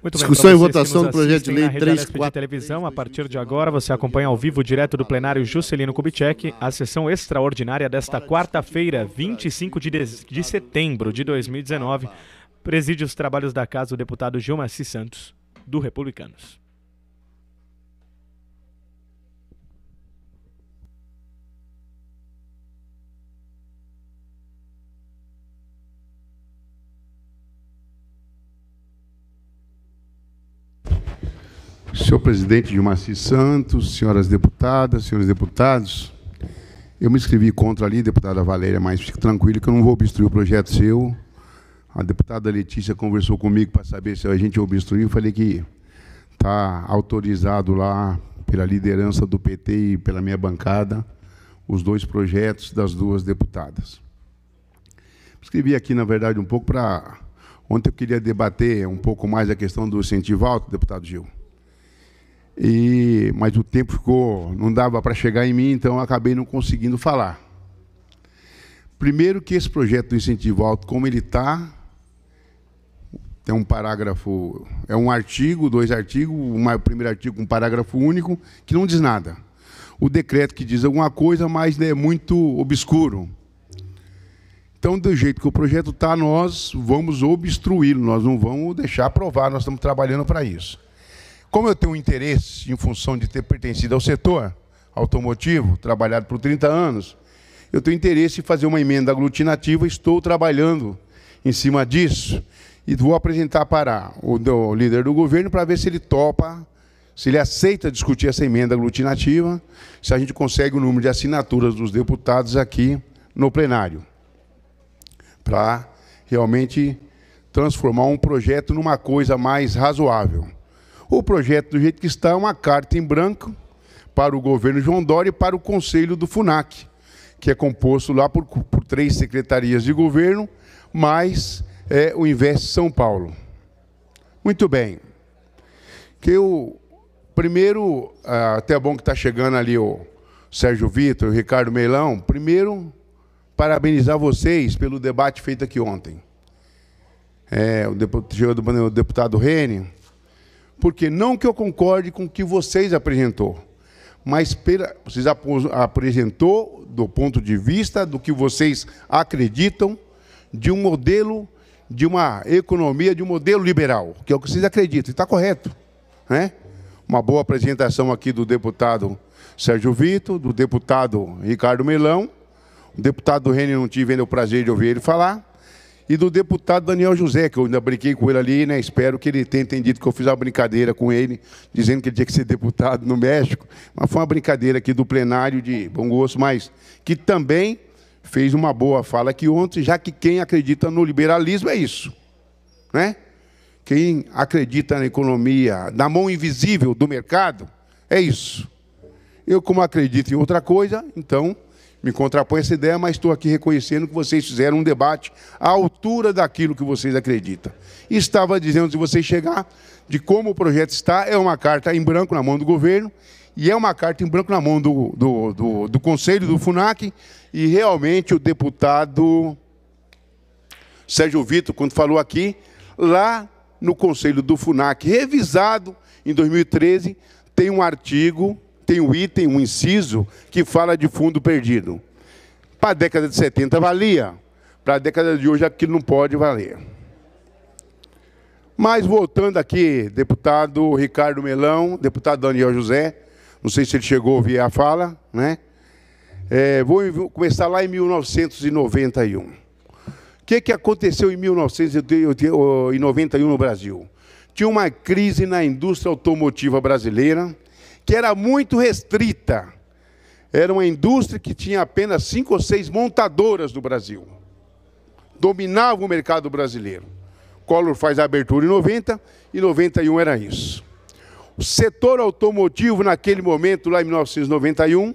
Muito Discussão bem, e votação do projeto de lei na Rede 3.4. de televisão. A partir de agora, você acompanha ao vivo, direto do plenário Juscelino Kubitschek, a sessão extraordinária desta quarta-feira, 25 de setembro de 2019. Preside os trabalhos da casa o deputado Gilmaci Santos, do Republicanos. Senhor presidente Gilmaci Santos, senhoras deputadas, senhores deputados, eu me inscrevi contra ali, deputada Valéria, mas fique tranquilo que eu não vou obstruir o projeto seu. A deputada Letícia conversou comigo para saber se a gente obstruiu. Eu falei que está autorizado lá pela liderança do PT e pela minha bancada os dois projetos das duas deputadas. Escrevi aqui, na verdade, um pouco para... Ontem eu queria debater um pouco mais a questão do incentivo alto, deputado Gil. Mas o tempo ficou, não dava para chegar em mim, então eu acabei não conseguindo falar. Primeiro que esse projeto do incentivo alto, como ele está, tem um parágrafo, é um artigo, dois artigos, o primeiro artigo com um parágrafo único, que não diz nada. O decreto que diz alguma coisa, mas é muito obscuro. Então, do jeito que o projeto está, nós vamos obstruí-lo, nós não vamos deixar aprovar, nós estamos trabalhando para isso. Como eu tenho um interesse, em função de ter pertencido ao setor automotivo, trabalhado por 30 anos, eu tenho interesse em fazer uma emenda aglutinativa, estou trabalhando em cima disso, e vou apresentar para o líder do governo para ver se ele topa, se ele aceita discutir essa emenda aglutinativa, se a gente consegue o número de assinaturas dos deputados aqui no plenário, para realmente transformar um projeto numa coisa mais razoável. O projeto, do jeito que está, é uma carta em branco para o governo João Dória e para o Conselho do FUNAC, que é composto lá por 3 secretarias de governo, mais o Invest São Paulo. Muito bem. Primeiro, até é bom que está chegando ali o Sérgio Vitor, o Ricardo Melão. Primeiro, parabenizar vocês pelo debate feito aqui ontem. O deputado Rene, porque não que eu concorde com o que vocês apresentou, mas vocês apresentou do ponto de vista do que vocês acreditam de um modelo, de uma economia, de um modelo liberal, que é o que vocês acreditam, e está correto, né? Uma boa apresentação aqui do deputado Sérgio Vitor, do deputado Ricardo Melão, o deputado Rene não tive ainda o prazer de ouvir ele falar, e do deputado Daniel José, que eu ainda brinquei com ele ali, né? Espero que ele tenha entendido que eu fiz uma brincadeira com ele, dizendo que ele tinha que ser deputado no México, mas foi uma brincadeira aqui do plenário de bom gosto, mas que também fez uma boa fala aqui ontem, já que quem acredita no liberalismo é isso, né? Quem acredita na economia, na mão invisível do mercado, é isso. Eu, como acredito em outra coisa, então me contrapõe essa ideia, mas estou aqui reconhecendo que vocês fizeram um debate à altura daquilo que vocês acreditam. E estava dizendo, se vocês chegar, de como o projeto está, é uma carta em branco na mão do governo, e é uma carta em branco na mão do Conselho do FUNAC, e realmente o deputado Sérgio Vitor, quando falou aqui, lá no Conselho do FUNAC, revisado em 2013, tem um artigo, tem um item, um inciso, que fala de fundo perdido. Para a década de 70 valia, para a década de hoje aquilo não pode valer. Mas voltando aqui, deputado Ricardo Melão, deputado Daniel José, não sei se ele chegou a ouvir a fala, né? Vou começar lá em 1991. O que aconteceu em 1991 no Brasil? Tinha uma crise na indústria automotiva brasileira, que era muito restrita. Era uma indústria que tinha apenas 5 ou 6 montadoras no Brasil. Dominava o mercado brasileiro. Collor faz a abertura em 90, e 91 era isso. O setor automotivo, naquele momento, lá em 1991,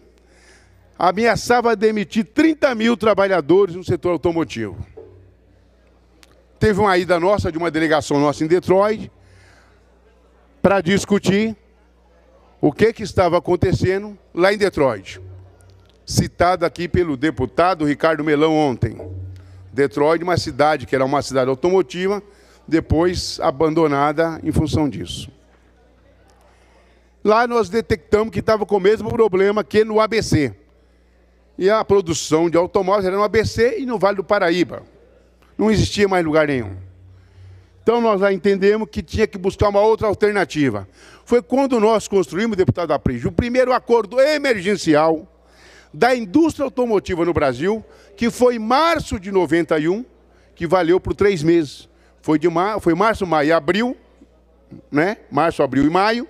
ameaçava demitir 30 mil trabalhadores no setor automotivo. Teve uma ida nossa, de uma delegação nossa em Detroit, para discutir o que estava acontecendo lá em Detroit. Citado aqui pelo deputado Ricardo Melão ontem. Detroit, uma cidade que era uma cidade automotiva, depois abandonada em função disso. Lá nós detectamos que estava com o mesmo problema que no ABC. E a produção de automóveis era no ABC e no Vale do Paraíba. Não existia mais lugar nenhum. Então nós lá entendemos que tinha que buscar uma outra alternativa. Foi quando nós construímos, deputado Aprígio, o primeiro acordo emergencial da indústria automotiva no Brasil, que foi em março de 91, que valeu por 3 meses. Foi março, maio e abril, né? Março, abril e maio.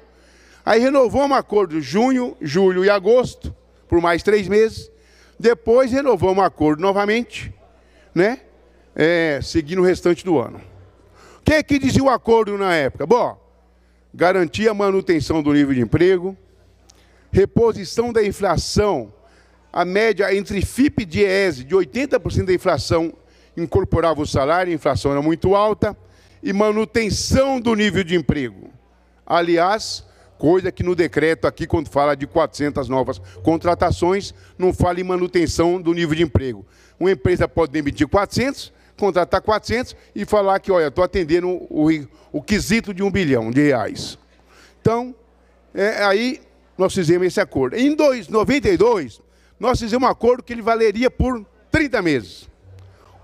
Aí renovamos o acordo junho, julho e agosto, por mais 3 meses. Depois renovamos o acordo novamente, né? Seguindo o restante do ano. O que dizia o acordo na época? Bom, garantia a manutenção do nível de emprego, reposição da inflação, a média entre FIPE e DIEESE de 80% da inflação incorporava o salário, a inflação era muito alta, e manutenção do nível de emprego. Aliás, coisa que no decreto aqui, quando fala de 400 novas contratações, não fala em manutenção do nível de emprego. Uma empresa pode demitir 400, contratar 400 e falar que, olha, estou atendendo o quesito de R$1 bilhão. Então, aí nós fizemos esse acordo. Em 92, nós fizemos um acordo que ele valeria por 30 meses.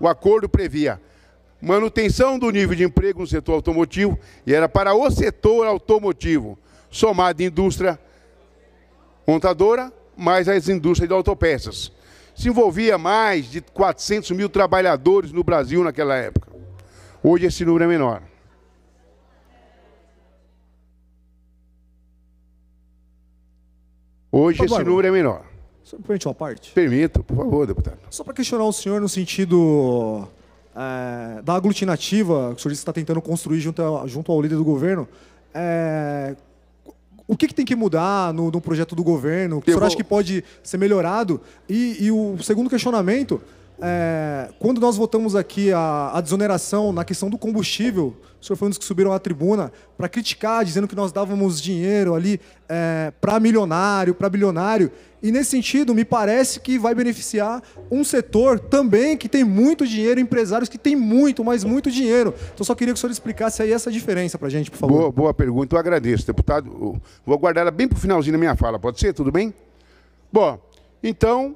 O acordo previa manutenção do nível de emprego no setor automotivo e era para o setor automotivo, somado indústria montadora, mais as indústrias de autopeças. Se envolvia mais de 400 mil trabalhadores no Brasil naquela época. Hoje esse número é menor. Hoje esse número é menor. Só me permite uma parte? Permito, por favor, deputado. Só para questionar o senhor no sentido da aglutinativa que o senhor está tentando construir junto ao líder do governo, o que tem que mudar no projeto do governo? O que o senhor acha que pode ser melhorado? E o segundo questionamento, quando nós votamos aqui a desoneração na questão do combustível, o senhor foi um dos que subiram à tribuna para criticar, dizendo que nós dávamos dinheiro ali para milionário, para bilionário. E nesse sentido, me parece que vai beneficiar um setor também que tem muito dinheiro, empresários que têm muito, mas muito dinheiro. Então, só queria que o senhor explicasse aí essa diferença para a gente, por favor. Boa pergunta, eu agradeço, deputado. Vou guardar ela bem para o finalzinho da minha fala, pode ser? Tudo bem? Bom, então,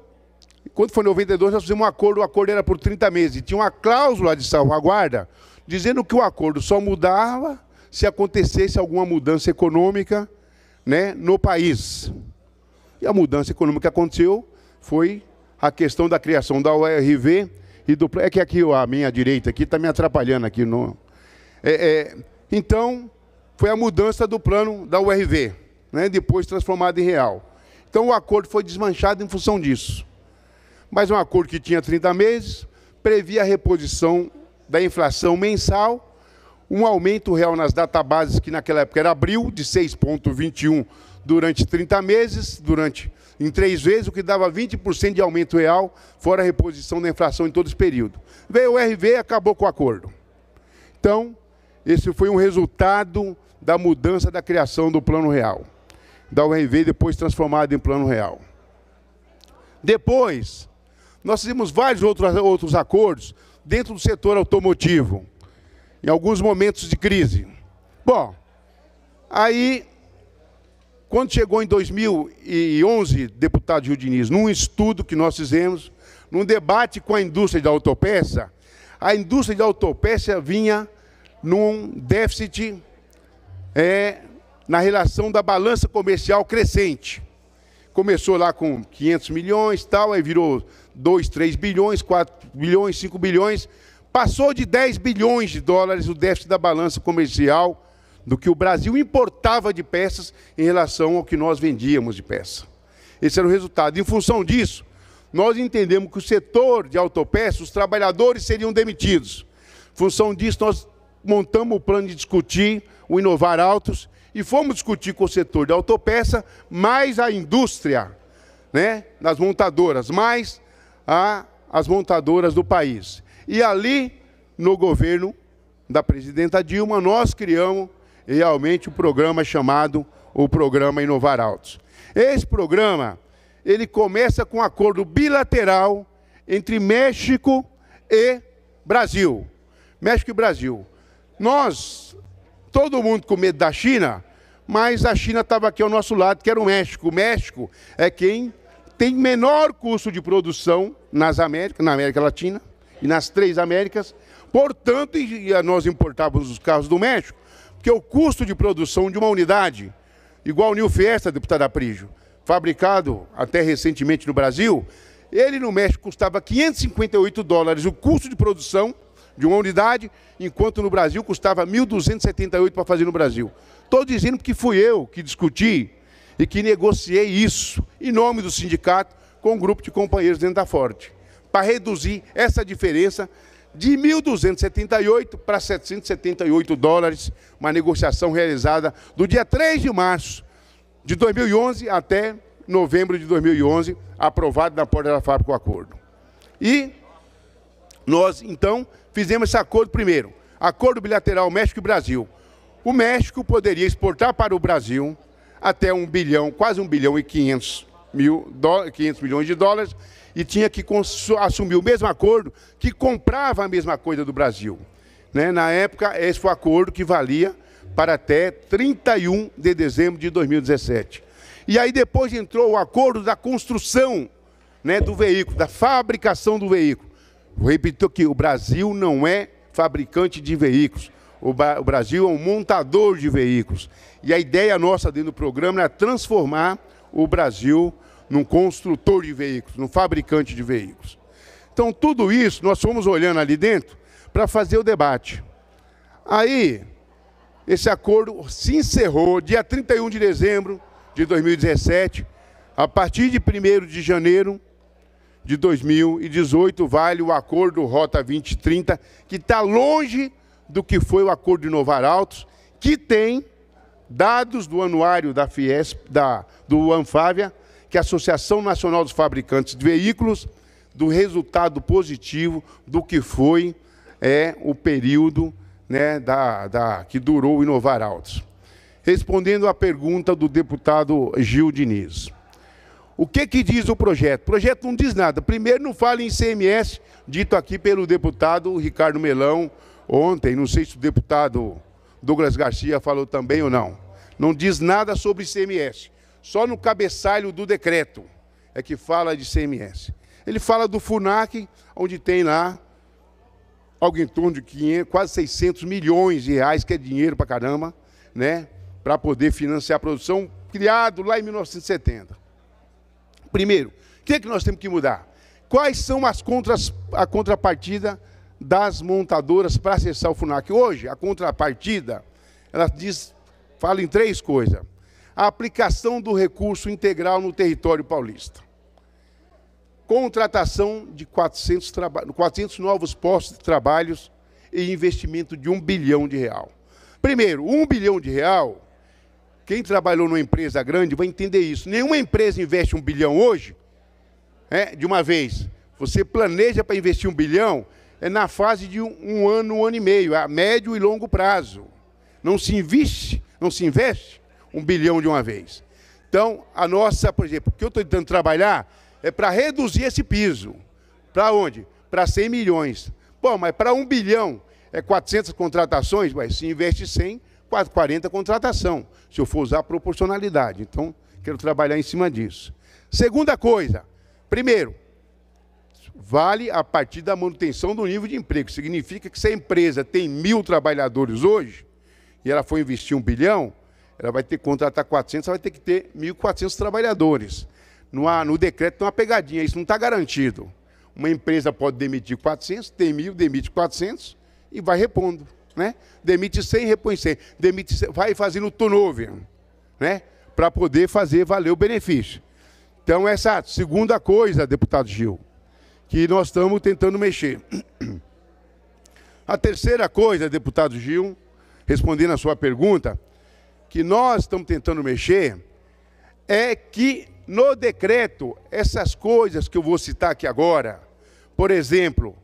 quando foi em 92, nós fizemos um acordo, o acordo era por 30 meses. E tinha uma cláusula de salvaguarda dizendo que o acordo só mudava se acontecesse alguma mudança econômica, né, no país. E a mudança econômica que aconteceu foi a questão da criação da URV e do... É que aqui a minha direita aqui está me atrapalhando aqui. Então, foi a mudança do plano da URV, né, depois transformado em real. Então, o acordo foi desmanchado em função disso. Mas um acordo que tinha 30 meses, previa a reposição da inflação mensal, um aumento real nas databases, que naquela época era abril, de 6,21 durante 30 meses, em 3 vezes, o que dava 20% de aumento real, fora a reposição da inflação em todo esse período. Veio o RV e acabou com o acordo. Então, esse foi um resultado da mudança da criação do Plano Real, da URV, depois transformado em Plano Real. Depois, nós fizemos vários outros acordos dentro do setor automotivo, em alguns momentos de crise. Bom, aí, quando chegou em 2011, deputado Gil Diniz, num estudo que nós fizemos, num debate com a indústria da autopeça, a indústria da autopeça vinha num déficit na relação da balança comercial crescente. Começou lá com 500 milhões, tal, aí virou 2, 3 bilhões, 4 bilhões, 5 bilhões, passou de 10 bilhões de dólares o déficit da balança comercial do que o Brasil importava de peças em relação ao que nós vendíamos de peça. Esse era o resultado. Em função disso, nós entendemos que o setor de autopeças, os trabalhadores seriam demitidos. Em função disso, nós montamos o plano de discutir o Inovar Autos e fomos discutir com o setor de autopeça, mais a indústria, né, das montadoras, mais as montadoras do país. E ali, no governo da presidenta Dilma, nós criamos realmente o programa chamado o Programa Inovar Autos. Esse programa, ele começa com um acordo bilateral entre México e Brasil. México e Brasil. todo mundo com medo da China, mas a China estava aqui ao nosso lado, que era o México. O México é quem tem menor custo de produção nas Américas, na América Latina e nas 3 Américas. Portanto, nós importávamos os carros do México, porque o custo de produção de uma unidade, igual o New Fiesta, deputado Aprígio, fabricado até recentemente no Brasil, ele no México custava $558 o custo de produção de uma unidade, enquanto no Brasil custava $1.278 para fazer no Brasil. Estou dizendo que fui eu que discuti e que negociei isso, em nome do sindicato, com um grupo de companheiros dentro da Ford, para reduzir essa diferença de $1.278 para $778, uma negociação realizada do dia 3 de março de 2011 até novembro de 2011, aprovado na porta da fábrica o acordo. E nós, então, fizemos esse acordo primeiro, acordo bilateral México e Brasil. O México poderia exportar para o Brasil até 1 bilhão, quase 1 bilhão e 500 milhões de dólares, e tinha que assumir o mesmo acordo que comprava a mesma coisa do Brasil. Né? Na época, esse foi o acordo que valia para até 31 de dezembro de 2017. E aí depois entrou o acordo da construção, né, do veículo, da fabricação do veículo. Vou repetir aqui, o Brasil não é fabricante de veículos. O Brasil é um montador de veículos. E a ideia nossa dentro do programa é transformar o Brasil num construtor de veículos, num fabricante de veículos. Então, tudo isso, nós fomos olhando ali dentro para fazer o debate. Aí, esse acordo se encerrou dia 31 de dezembro de 2017. A partir de 1º de janeiro de 2018, vale o acordo Rota 2030, que está longe do que foi o acordo de Inovar Autos, que tem dados do anuário da Fiesp, do Anfávia, que é a Associação Nacional dos Fabricantes de Veículos, do resultado positivo do que foi o período, né, que durou o Inovar Autos. Respondendo à pergunta do deputado Gil Diniz. O que diz o projeto? O projeto não diz nada. Primeiro, não fala em ICMS, dito aqui pelo deputado Ricardo Melão ontem, não sei se o deputado Douglas Garcia falou também ou não. Não diz nada sobre ICMS. Só no cabeçalho do decreto é que fala de ICMS. Ele fala do FUNAC, onde tem lá algo em torno de 500, quase 600 milhões de reais, que é dinheiro pra caramba, né, para poder financiar a produção, criado lá em 1970. Primeiro, o que nós temos que mudar? Quais são a contrapartida das montadoras para acessar o FUNAC? Hoje, a contrapartida, ela fala em 3 coisas. A aplicação do recurso integral no território paulista. Contratação de 400 novos postos de trabalho e investimento de R$1 bilhão. Primeiro, R$1 bilhão, quem trabalhou numa empresa grande vai entender isso. Nenhuma empresa investe R$1 bilhão hoje, de uma vez. Você planeja para investir R$1 bilhão, na fase de um ano e meio, a médio e longo prazo. Não se investe R$1 bilhão de uma vez. Então, a nossa, por exemplo, o que eu estou tentando trabalhar é para reduzir esse piso. Para onde? Para 100 milhões. Bom, mas para 1 bilhão é 400 contratações, mas se investe 100, 40 contratação, se eu for usar a proporcionalidade. Então, quero trabalhar em cima disso. Segunda coisa, primeiro, vale a partir da manutenção do nível de emprego. Significa que se a empresa tem 1.000 trabalhadores hoje, e ela for investir 1 bilhão, ela vai ter que contratar 400, ela vai ter que ter 1.400 trabalhadores. No decreto tem uma pegadinha, isso não está garantido. Uma empresa pode demitir 400, tem 1.000, demite 400 e vai repondo. Né? Demite 100, repõe 100. Demite 100, vai fazendo turnover, né? Para poder fazer valer o benefício. Então, essa segunda coisa, deputado Gil, que nós estamos tentando mexer. A terceira coisa, deputado Gil, respondendo a sua pergunta, que nós estamos tentando mexer, é que no decreto, essas coisas que eu vou citar aqui agora, por exemplo,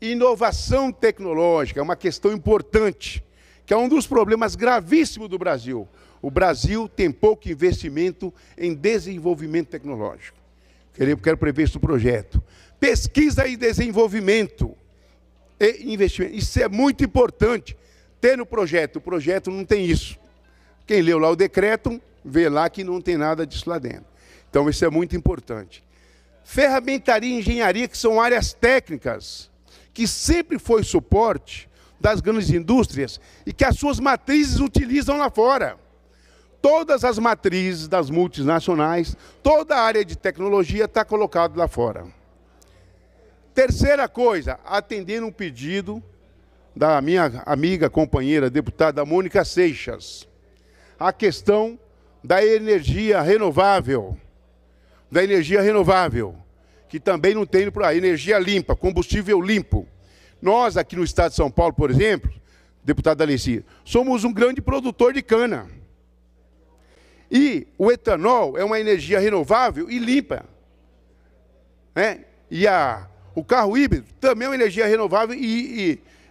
inovação tecnológica é uma questão importante, que é um dos problemas gravíssimos do Brasil. O Brasil tem pouco investimento em desenvolvimento tecnológico. Quero prever isso no projeto. Pesquisa e desenvolvimento e investimento. Isso é muito importante. ter no projeto. O projeto não tem isso. Quem leu lá o decreto, vê lá que não tem nada disso lá dentro. Então, isso é muito importante. Ferramentaria e engenharia, que são áreas técnicas, que sempre foi suporte das grandes indústrias e que as suas matrizes utilizam lá fora. Todas as matrizes das multinacionais, toda a área de tecnologia está colocada lá fora. Terceira coisa, atendendo um pedido da minha amiga, companheira, deputada Mônica Seixas, a questão da energia renovável. Que também não tem por aí, energia limpa, combustível limpo. Nós, aqui no estado de São Paulo, por exemplo, deputada Alessia, somos um grande produtor de cana. E o etanol é uma energia renovável e limpa. Né? E o carro híbrido também é uma energia renovável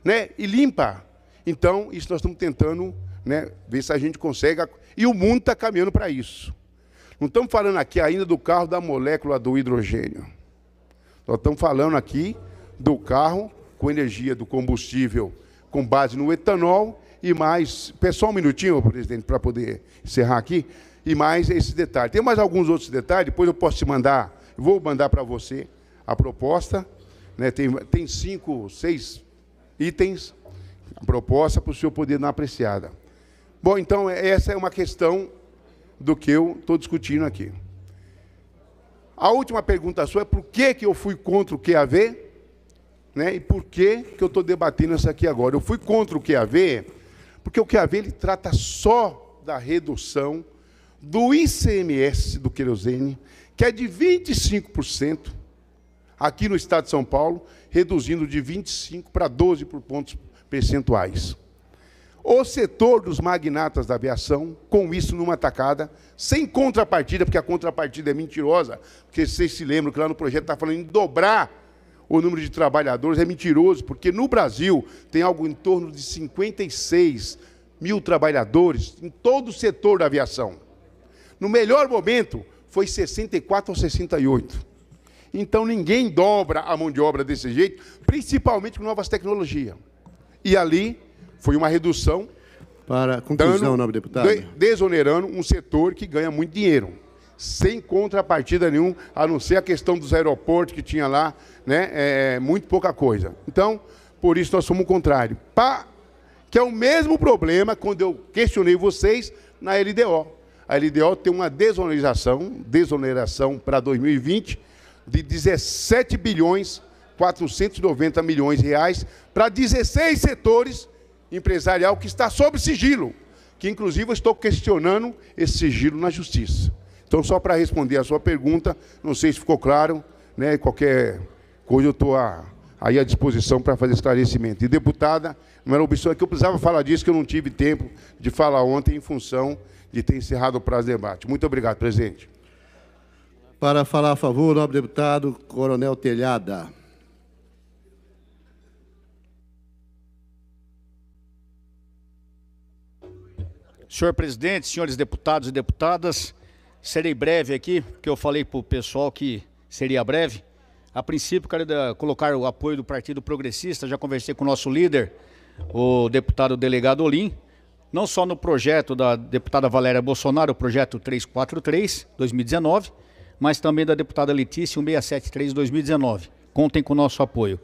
né, e limpa. Então, isso nós estamos tentando, né, ver se a gente consegue. E o mundo está caminhando para isso. Não estamos falando aqui ainda do carro da molécula do hidrogênio. Nós estamos falando aqui do carro com energia do combustível com base no etanol e mais... Pessoal, um minutinho, presidente, para poder encerrar aqui. E mais esse detalhe. Tem mais alguns outros detalhes, depois eu posso te mandar, vou mandar para você a proposta. Né? Tem 5, 6 itens, a proposta para o senhor poder dar uma apreciada. Bom, então, essa é uma questão do que eu estou discutindo aqui. A última pergunta sua é por que eu fui contra o QAV, né? E por que eu estou debatendo isso aqui agora. Eu fui contra o QAV, porque o QAV ele trata só da redução do ICMS do querosene, que é de 25%, aqui no estado de São Paulo, reduzindo de 25% para 12 pontos percentuais. O setor dos magnatas da aviação, com isso numa tacada, sem contrapartida, porque a contrapartida é mentirosa, porque vocês se lembram que lá no projeto está falando em dobrar o número de trabalhadores, é mentiroso, porque no Brasil tem algo em torno de 56 mil trabalhadores em todo o setor da aviação. No melhor momento, foi 64 ou 68. Então, ninguém dobra a mão de obra desse jeito, principalmente com novas tecnologias. E ali foi uma redução, para conclusão, nobre deputado, desonerando um setor que ganha muito dinheiro, sem contrapartida nenhuma, a não ser a questão dos aeroportos que tinha lá, né, muito pouca coisa. Então, por isso nós somos o contrário. Que é o mesmo problema quando eu questionei vocês na LDO. A LDO tem uma desoneração para 2020 de 17 bilhões 490 milhões de reais para 16 setores empresarial que está sob sigilo, que inclusive eu estou questionando esse sigilo na justiça. Então, só para responder a sua pergunta, não sei se ficou claro, né, qualquer coisa eu estou aí à disposição para fazer esclarecimento. E, deputada, não era objeção, é que eu precisava falar disso, que eu não tive tempo de falar ontem em função de ter encerrado o prazo de debate. Muito obrigado, presidente. Para falar a favor, nobre deputado, Coronel Telhada. Senhor presidente, senhores deputados e deputadas, serei breve aqui, porque eu falei para o pessoal que seria breve. A princípio, quero colocar o apoio do Partido Progressista, já conversei com o nosso líder, o deputado delegado Olim, não só no projeto da deputada Valéria Bolsonaro, o projeto 343, 2019, mas também da deputada Letícia, 1673, 2019. Contem com o nosso apoio.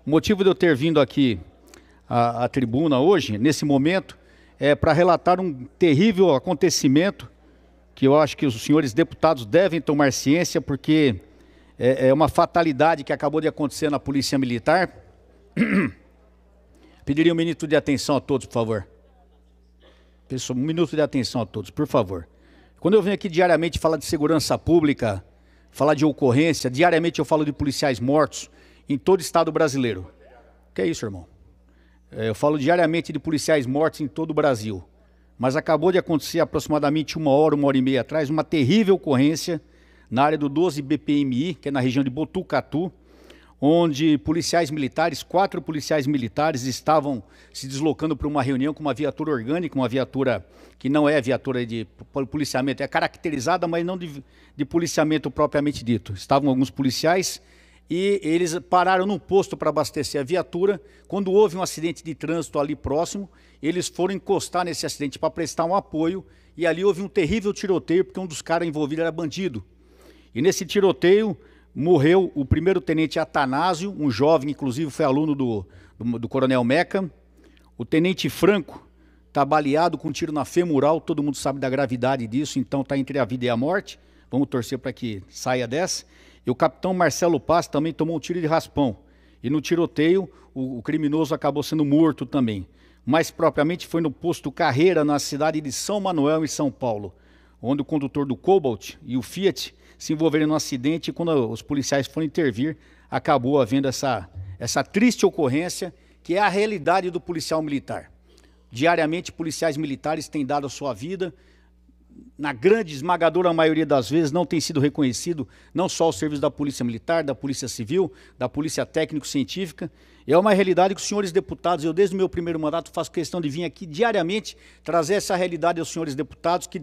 O motivo de eu ter vindo aqui à tribuna hoje, nesse momento, é para relatar um terrível acontecimento que eu acho que os senhores deputados devem tomar ciência, porque é uma fatalidade que acabou de acontecer na Polícia Militar. Pediria um minuto de atenção a todos, por favor. Pessoal, um minuto de atenção a todos, por favor. Quando eu venho aqui diariamente falar de segurança pública, falar de ocorrência, diariamente eu falo de policiais mortos em todo o estado brasileiro. Que é isso, irmão? Eu falo diariamente de policiais mortos em todo o Brasil. Mas acabou de acontecer aproximadamente uma hora e meia atrás, uma terrível ocorrência na área do 12 BPMI, que é na região de Botucatu, onde policiais militares, 4 policiais militares estavam se deslocando para uma reunião com uma viatura orgânica, uma viatura que não é viatura de policiamento, é caracterizada, mas não de policiamento propriamente dito. Estavam alguns policiais e eles pararam num posto para abastecer a viatura. Quando houve um acidente de trânsito ali próximo, eles foram encostar nesse acidente para prestar um apoio, e ali houve um terrível tiroteio, porque um dos caras envolvidos era bandido. E nesse tiroteio morreu o primeiro-tenente Atanásio, um jovem, inclusive foi aluno do Coronel Meca. O tenente Franco está baleado com um tiro na femoral, todo mundo sabe da gravidade disso, então está entre a vida e a morte. Vamos torcer para que saia dessa. E o capitão Marcelo Paz também tomou um tiro de raspão. E no tiroteio, o criminoso acabou sendo morto também. Mais propriamente foi no posto Carreira, na cidade de São Manuel, em São Paulo, onde o condutor do Cobalt e o Fiat se envolveram num acidente, e quando os policiais foram intervir, acabou havendo essa triste ocorrência, que é a realidade do policial militar. Diariamente, policiais militares têm dado a sua vida, na grande esmagadora maioria das vezes não tem sido reconhecido não só o serviço da Polícia Militar, da Polícia Civil, da Polícia Técnico-Científica. É uma realidade que os senhores deputados, eu desde o meu primeiro mandato faço questão de vir aqui diariamente trazer essa realidade aos senhores deputados, que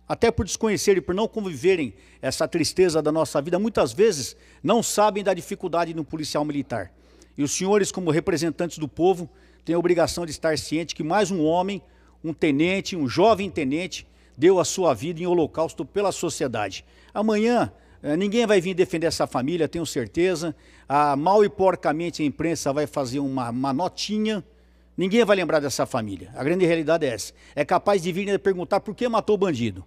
até por desconhecerem, por não conviverem essa tristeza da nossa vida, muitas vezes não sabem da dificuldade no policial militar. E os senhores, como representantes do povo, têm a obrigação de estar cientes que mais um homem, um tenente, um jovem tenente, deu a sua vida em holocausto pela sociedade. Amanhã, ninguém vai vir defender essa família, tenho certeza. Mal e porcamente a imprensa vai fazer uma notinha. Ninguém vai lembrar dessa família. A grande realidade é essa. É capaz de vir e perguntar por que matou o bandido.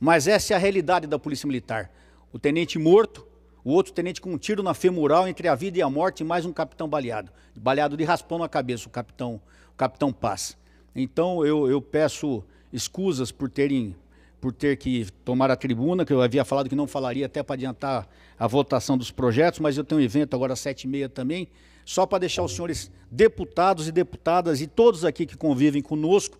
Mas essa é a realidade da Polícia Militar. O tenente morto, o outro tenente com um tiro na femoral entre a vida e a morte, e mais um capitão baleado. Baleado de raspão na cabeça, o capitão Paz. Então eu peço escusas por ter que tomar a tribuna, que eu havia falado que não falaria até para adiantar a votação dos projetos, mas eu tenho um evento agora às 7h30 também, só para deixar os senhores deputados e deputadas e todos aqui que convivem conosco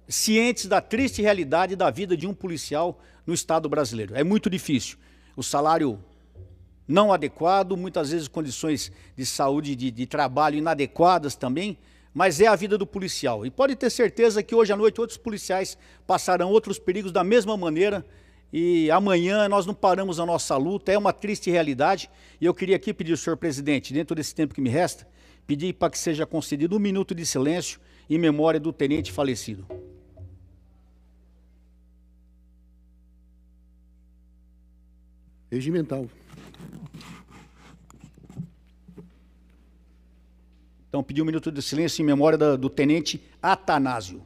cientes da triste realidade da vida de um policial no Estado brasileiro. É muito difícil. O salário não adequado, muitas vezes condições de saúde, de trabalho inadequadas também, mas é a vida do policial. E pode ter certeza que hoje à noite outros policiais passarão outros perigos da mesma maneira, e amanhã nós não paramos a nossa luta, é uma triste realidade. E eu queria aqui pedir ao senhor presidente, dentro desse tempo que me resta, pedir para que seja concedido 1 minuto de silêncio em memória do tenente falecido. Regimental. Então, pedir 1 minuto de silêncio em memória do tenente Atanásio.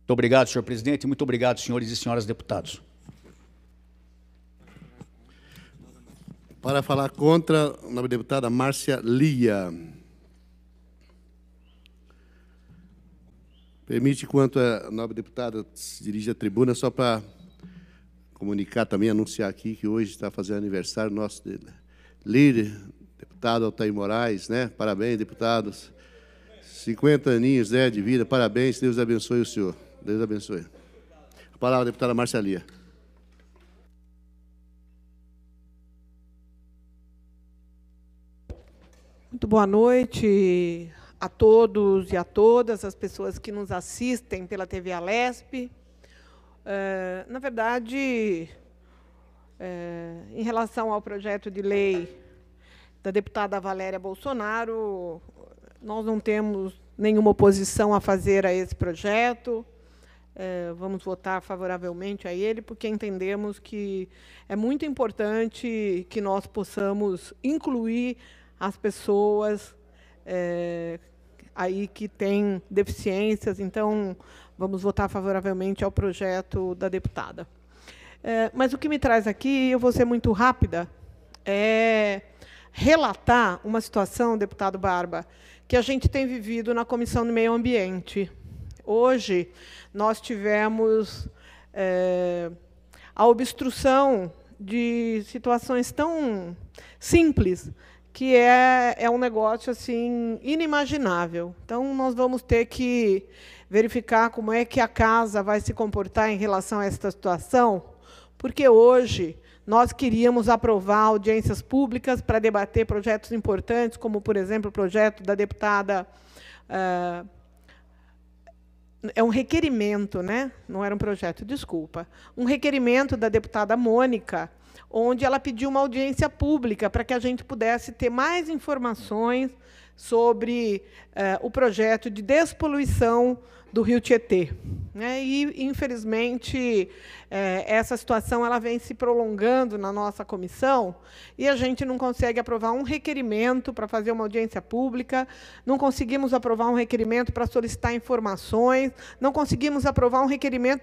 Muito obrigado, senhor presidente, e muito obrigado, senhores e senhoras deputados. Para falar contra, a nobre deputada Márcia Lia. Permite, enquanto a nobre deputada se dirige à tribuna, só para comunicar também, anunciar aqui que hoje está fazendo aniversário nosso líder, deputado Altair Moraes, né? Parabéns, deputados. 50 aninhos, né, de vida, parabéns, Deus abençoe o senhor. Deus abençoe. A palavra, deputada Márcia Lia. Muito boa noite a todos e a todas as pessoas que nos assistem pela TV Alesp. Na verdade, em relação ao projeto de lei da deputada Valéria Bolsonaro, nós não temos nenhuma oposição a fazer a esse projeto. Vamos votar favoravelmente a ele, porque entendemos que é muito importante que nós possamos incluir as pessoas aí que têm deficiências. Então, vamos votar favoravelmente ao projeto da deputada. Mas o que me traz aqui, eu vou ser muito rápida, é relatar uma situação, deputado Barba, que a gente tem vivido na Comissão do Meio Ambiente. Hoje, nós tivemos a obstrução de situações tão simples, que é um negócio assim inimaginável. Então, nós vamos ter que verificar como é que a casa vai se comportar em relação a esta situação, porque hoje nós queríamos aprovar audiências públicas para debater projetos importantes, como, por exemplo, o projeto da deputada... É um requerimento, né? Não era um projeto, desculpa. Um requerimento da deputada Mônica, onde ela pediu uma audiência pública para que a gente pudesse ter mais informações sobre o projeto de despoluição do Rio Tietê. E, infelizmente, essa situação ela vem se prolongando na nossa comissão e a gente não consegue aprovar um requerimento para fazer uma audiência pública, não conseguimos aprovar um requerimento para solicitar informações, não conseguimos aprovar um requerimento,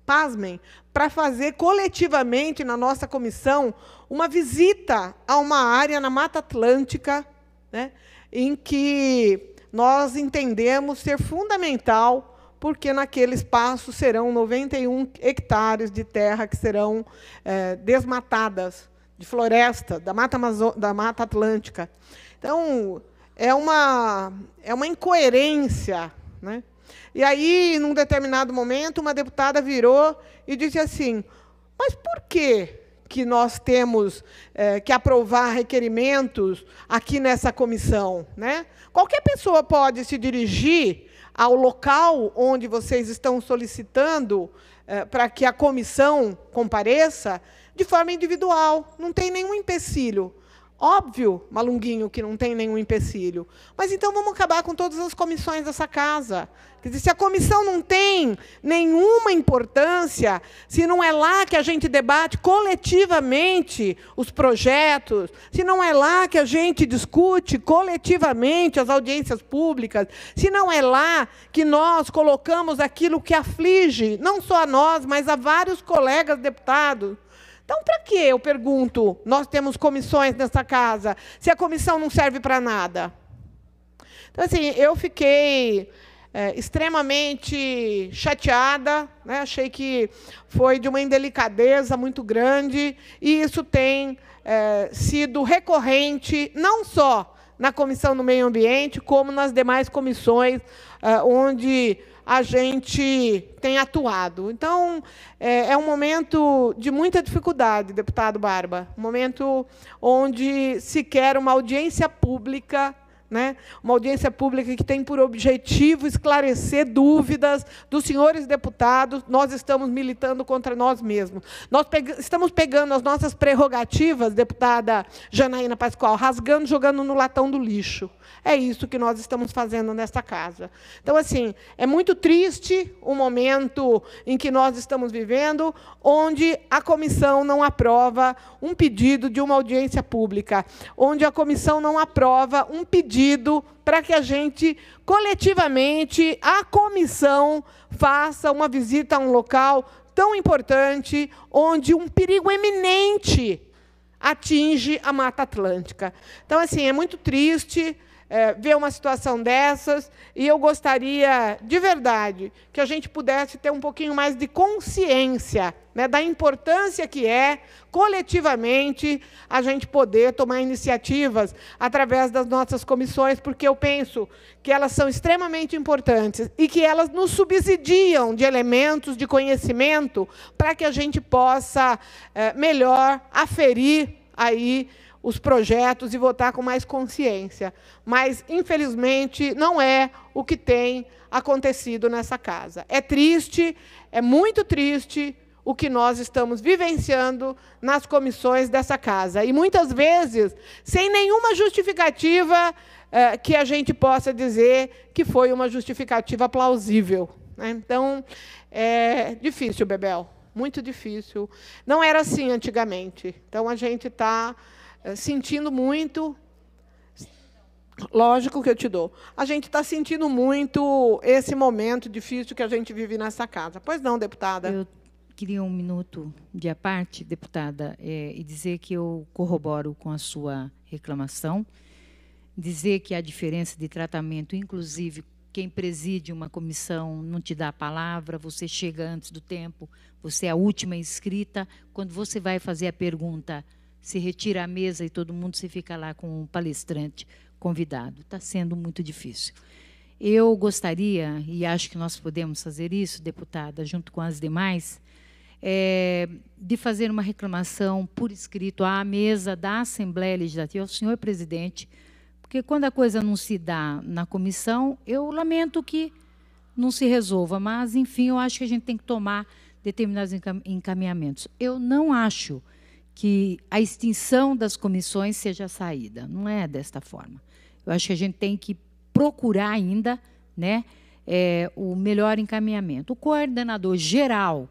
pasmem, para fazer coletivamente na nossa comissão uma visita a uma área na Mata Atlântica, né, em que nós entendemos ser fundamental, porque naquele espaço serão 91 hectares de terra que serão desmatadas, de floresta, da Mata Atlântica. Então, é uma incoerência, né? E aí, num determinado momento, uma deputada virou e disse assim, mas por que nós temos que aprovar requerimentos aqui nessa comissão, né? Qualquer pessoa pode se dirigir ao local onde vocês estão solicitando para que a comissão compareça de forma individual, não tem nenhum empecilho. Óbvio, Malunguinho, que não tem nenhum empecilho. Mas então vamos acabar com todas as comissões dessa casa. Quer dizer, se a comissão não tem nenhuma importância, se não é lá que a gente debate coletivamente os projetos, se não é lá que a gente discute coletivamente as audiências públicas, se não é lá que nós colocamos aquilo que aflige, não só a nós, mas a vários colegas deputados. Então, para que, eu pergunto, nós temos comissões nessa casa, se a comissão não serve para nada? Então, assim, eu fiquei extremamente chateada, né? Achei que foi de uma indelicadeza muito grande, e isso tem sido recorrente, não só na Comissão do Meio Ambiente, como nas demais comissões onde a gente tem atuado. Então, é um momento de muita dificuldade, deputado Barba, um momento onde se quer uma audiência pública, né? Uma audiência pública que tem por objetivo esclarecer dúvidas dos senhores deputados. Nós estamos militando contra nós mesmos. Nós estamos pegando as nossas prerrogativas, deputada Janaína Pascoal, rasgando, jogando no latão do lixo. É isso que nós estamos fazendo nesta casa. Então, assim, é muito triste o momento em que nós estamos vivendo, onde a comissão não aprova um pedido de uma audiência pública, onde a comissão não aprova um pedido para que a gente, coletivamente, a comissão, faça uma visita a um local tão importante, onde um perigo eminente atinge a Mata Atlântica. Então, assim, é muito triste ver uma situação dessas, e eu gostaria, de verdade, que a gente pudesse ter um pouquinho mais de consciência, né, da importância que é, coletivamente, a gente poder tomar iniciativas através das nossas comissões, porque eu penso que elas são extremamente importantes e que elas nos subsidiam de elementos de conhecimento para que a gente possa melhor aferir aí os projetos e votar com mais consciência. Mas, infelizmente, não é o que tem acontecido nessa casa. É triste, é muito triste o que nós estamos vivenciando nas comissões dessa casa. E, muitas vezes, sem nenhuma justificativa que a gente possa dizer que foi uma justificativa plausível, né? Então, é difícil, Bebel, muito difícil. Não era assim antigamente. Então, a gente está sentindo muito. Lógico que eu te dou. A gente está sentindo muito esse momento difícil que a gente vive nessa casa. Pois não, deputada? Eu queria um minuto de à parte, deputada, e dizer que eu corroboro com a sua reclamação, dizer que há diferença de tratamento, inclusive quem preside uma comissão não te dá a palavra, você chega antes do tempo, você é a última inscrita, quando você vai fazer a pergunta, se retira a mesa e todo mundo se fica lá com um palestrante convidado. Está sendo muito difícil. Eu gostaria, e acho que nós podemos fazer isso, deputada, junto com as demais, de fazer uma reclamação por escrito à mesa da Assembleia Legislativa, ao senhor presidente, porque quando a coisa não se dá na comissão, eu lamento que não se resolva, mas, enfim, eu acho que a gente tem que tomar determinados encaminhamentos. Eu não acho que a extinção das comissões seja a saída, não é desta forma. Eu acho que a gente tem que procurar ainda, né, o melhor encaminhamento. O coordenador geral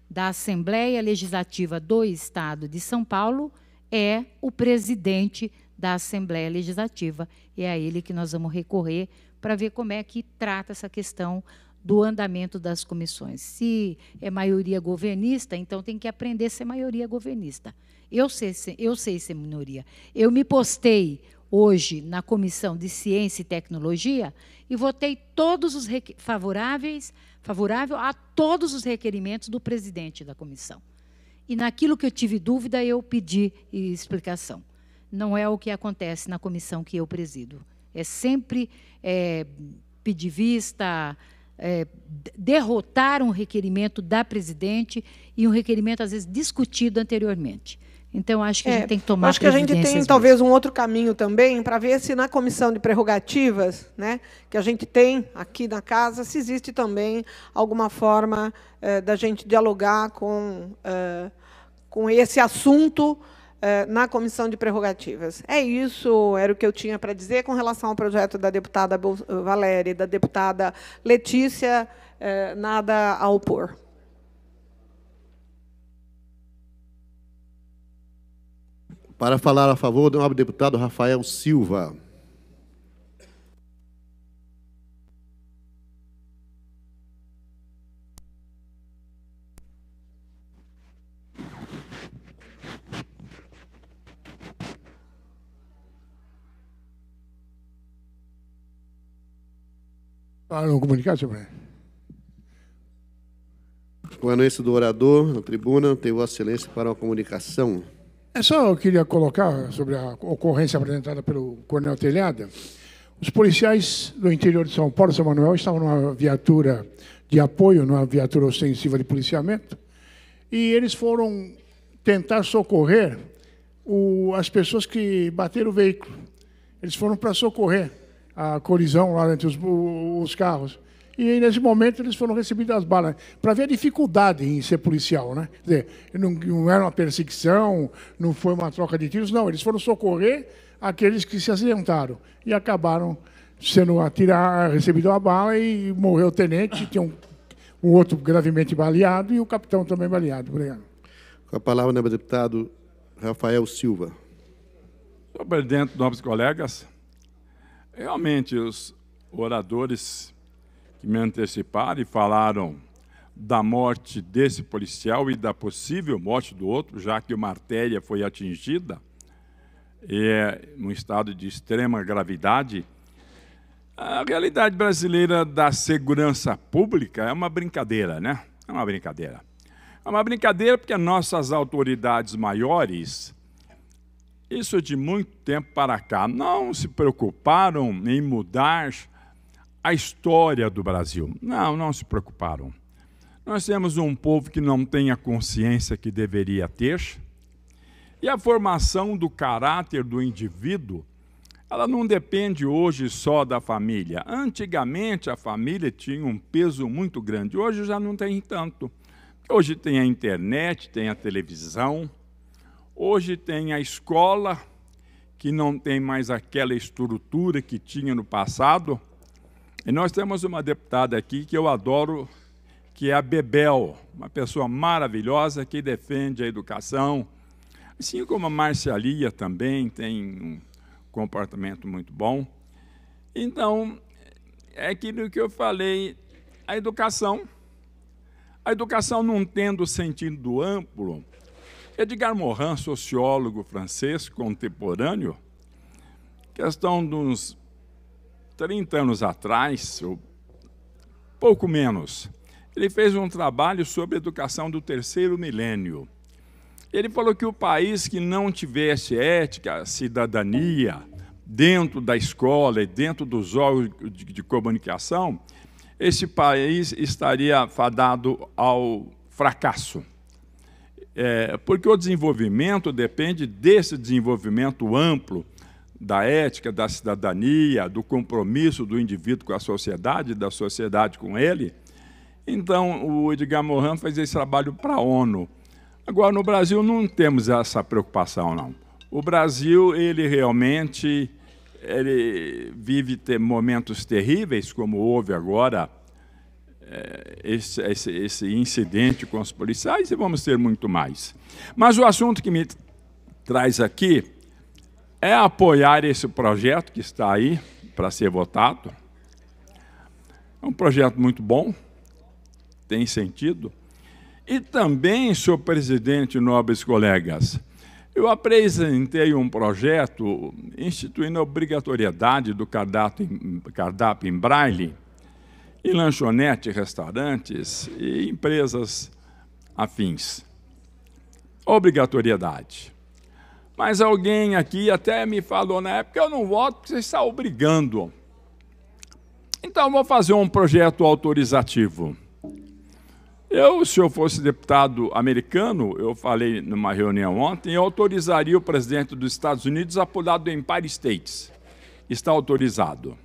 da Assembleia Legislativa do Estado de São Paulo é o presidente da Assembleia Legislativa, e é a ele que nós vamos recorrer para ver como é que trata essa questão do andamento das comissões. Se é maioria governista, então tem que aprender a ser maioria governista. Eu sei ser minoria. Eu me postei hoje na Comissão de Ciência e Tecnologia e votei todos os favorável a todos os requerimentos do presidente da comissão. E naquilo que eu tive dúvida, eu pedi explicação. Não é o que acontece na comissão que eu presido. É sempre pedir vista, derrotar um requerimento da presidente e um requerimento, às vezes, discutido anteriormente. Então, acho que a gente tem que tomar providências. Acho que a gente tem, talvez, um outro caminho também, para ver se na comissão de prerrogativas, né, que a gente tem aqui na casa, se existe também alguma forma da gente dialogar com esse assunto na comissão de prerrogativas. É isso, era o que eu tinha para dizer com relação ao projeto da deputada Valéria e da deputada Letícia, nada a opor. Para falar a favor, o nobre deputado Rafael Silva. Não comunicar, senhor presidente. Com a anuência do orador na tribuna, tem Vossa Excelência para uma comunicação. Só eu queria colocar sobre a ocorrência apresentada pelo Coronel Telhada. Os policiais do interior de São Paulo, São Manuel, estavam numa viatura de apoio, numa viatura ostensiva de policiamento, e eles foram tentar socorrer as pessoas que bateram o veículo. Eles foram para socorrer a colisão lá entre os carros. E, nesse momento, eles foram recebidos as balas, para ver a dificuldade em ser policial, né? Quer dizer, não era uma perseguição, não foi uma troca de tiros, não. Eles foram socorrer aqueles que se acidentaram e acabaram sendo recebido a bala e morreu o tenente, tinha um outro gravemente baleado e o capitão também baleado. Obrigado. Com a palavra, o deputado Rafael Silva. Senhor presidente, nobres colegas, realmente os oradores que me anteciparam e falaram da morte desse policial e da possível morte do outro, já que uma artéria foi atingida, num estado de extrema gravidade. A realidade brasileira da segurança pública é uma brincadeira, né? É uma brincadeira. É uma brincadeira porque nossas autoridades maiores, isso de muito tempo para cá, não se preocuparam em mudar a história do Brasil. Não se preocuparam. Nós temos um povo que não tem a consciência que deveria ter, e a formação do caráter do indivíduo, ela não depende hoje só da família. Antigamente, a família tinha um peso muito grande, hoje já não tem tanto. Hoje tem a internet, tem a televisão, hoje tem a escola, que não tem mais aquela estrutura que tinha no passado. E nós temos uma deputada aqui que eu adoro, que é a Bebel, uma pessoa maravilhosa que defende a educação, assim como a Marcialia também tem um comportamento muito bom. Então, é aquilo que eu falei, a educação não tendo sentido amplo. Edgar Morin, sociólogo francês contemporâneo, questão de uns 30 anos atrás, ou pouco menos, ele fez um trabalho sobre a educação do terceiro milênio. Ele falou que o país que não tivesse ética, cidadania, dentro da escola e dentro dos órgãos de comunicação, esse país estaria fadado ao fracasso. Porque o desenvolvimento depende desse desenvolvimento amplo da ética, da cidadania, do compromisso do indivíduo com a sociedade, da sociedade com ele. Então, o Edgar Morin fez esse trabalho para a ONU. Agora, no Brasil, não temos essa preocupação, não. O Brasil, ele realmente vive momentos terríveis, como houve agora, esse incidente com os policiais, e vamos ter muito mais. Mas o assunto que me traz aqui é apoiar esse projeto que está aí para ser votado. É um projeto muito bom, tem sentido. E também, senhor presidente, nobres colegas, eu apresentei um projeto instituindo a obrigatoriedade do cardápio em braille em lanchonete, restaurantes e empresas afins. Obrigatoriedade. Mas alguém aqui até me falou na época, eu não voto porque você está obrigando. Então, vou fazer um projeto autorizativo. Se eu fosse deputado americano, eu falei numa reunião ontem, eu autorizaria o presidente dos Estados Unidos a pular do Empire State. Está autorizado.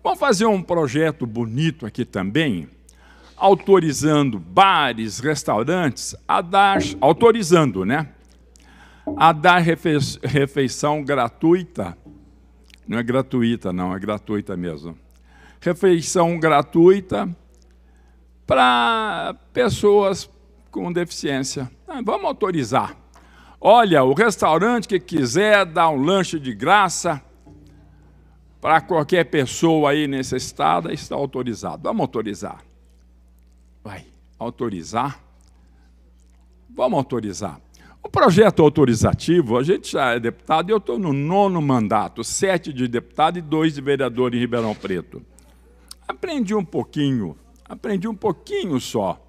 Vamos fazer um projeto bonito aqui também, autorizando bares, restaurantes, a dar, autorizando, né? A dar refeição gratuita. Não é gratuita, não, é gratuita mesmo. Refeição gratuita para pessoas com deficiência. Vamos autorizar. Olha, o restaurante que quiser dar um lanche de graça para qualquer pessoa aí necessitada, está autorizado. Vamos autorizar. Vai, autorizar? Vamos autorizar. O projeto autorizativo, a gente já é deputado, eu estou no 9º mandato, 7 de deputado e 2 de vereador em Ribeirão Preto. Aprendi um pouquinho só.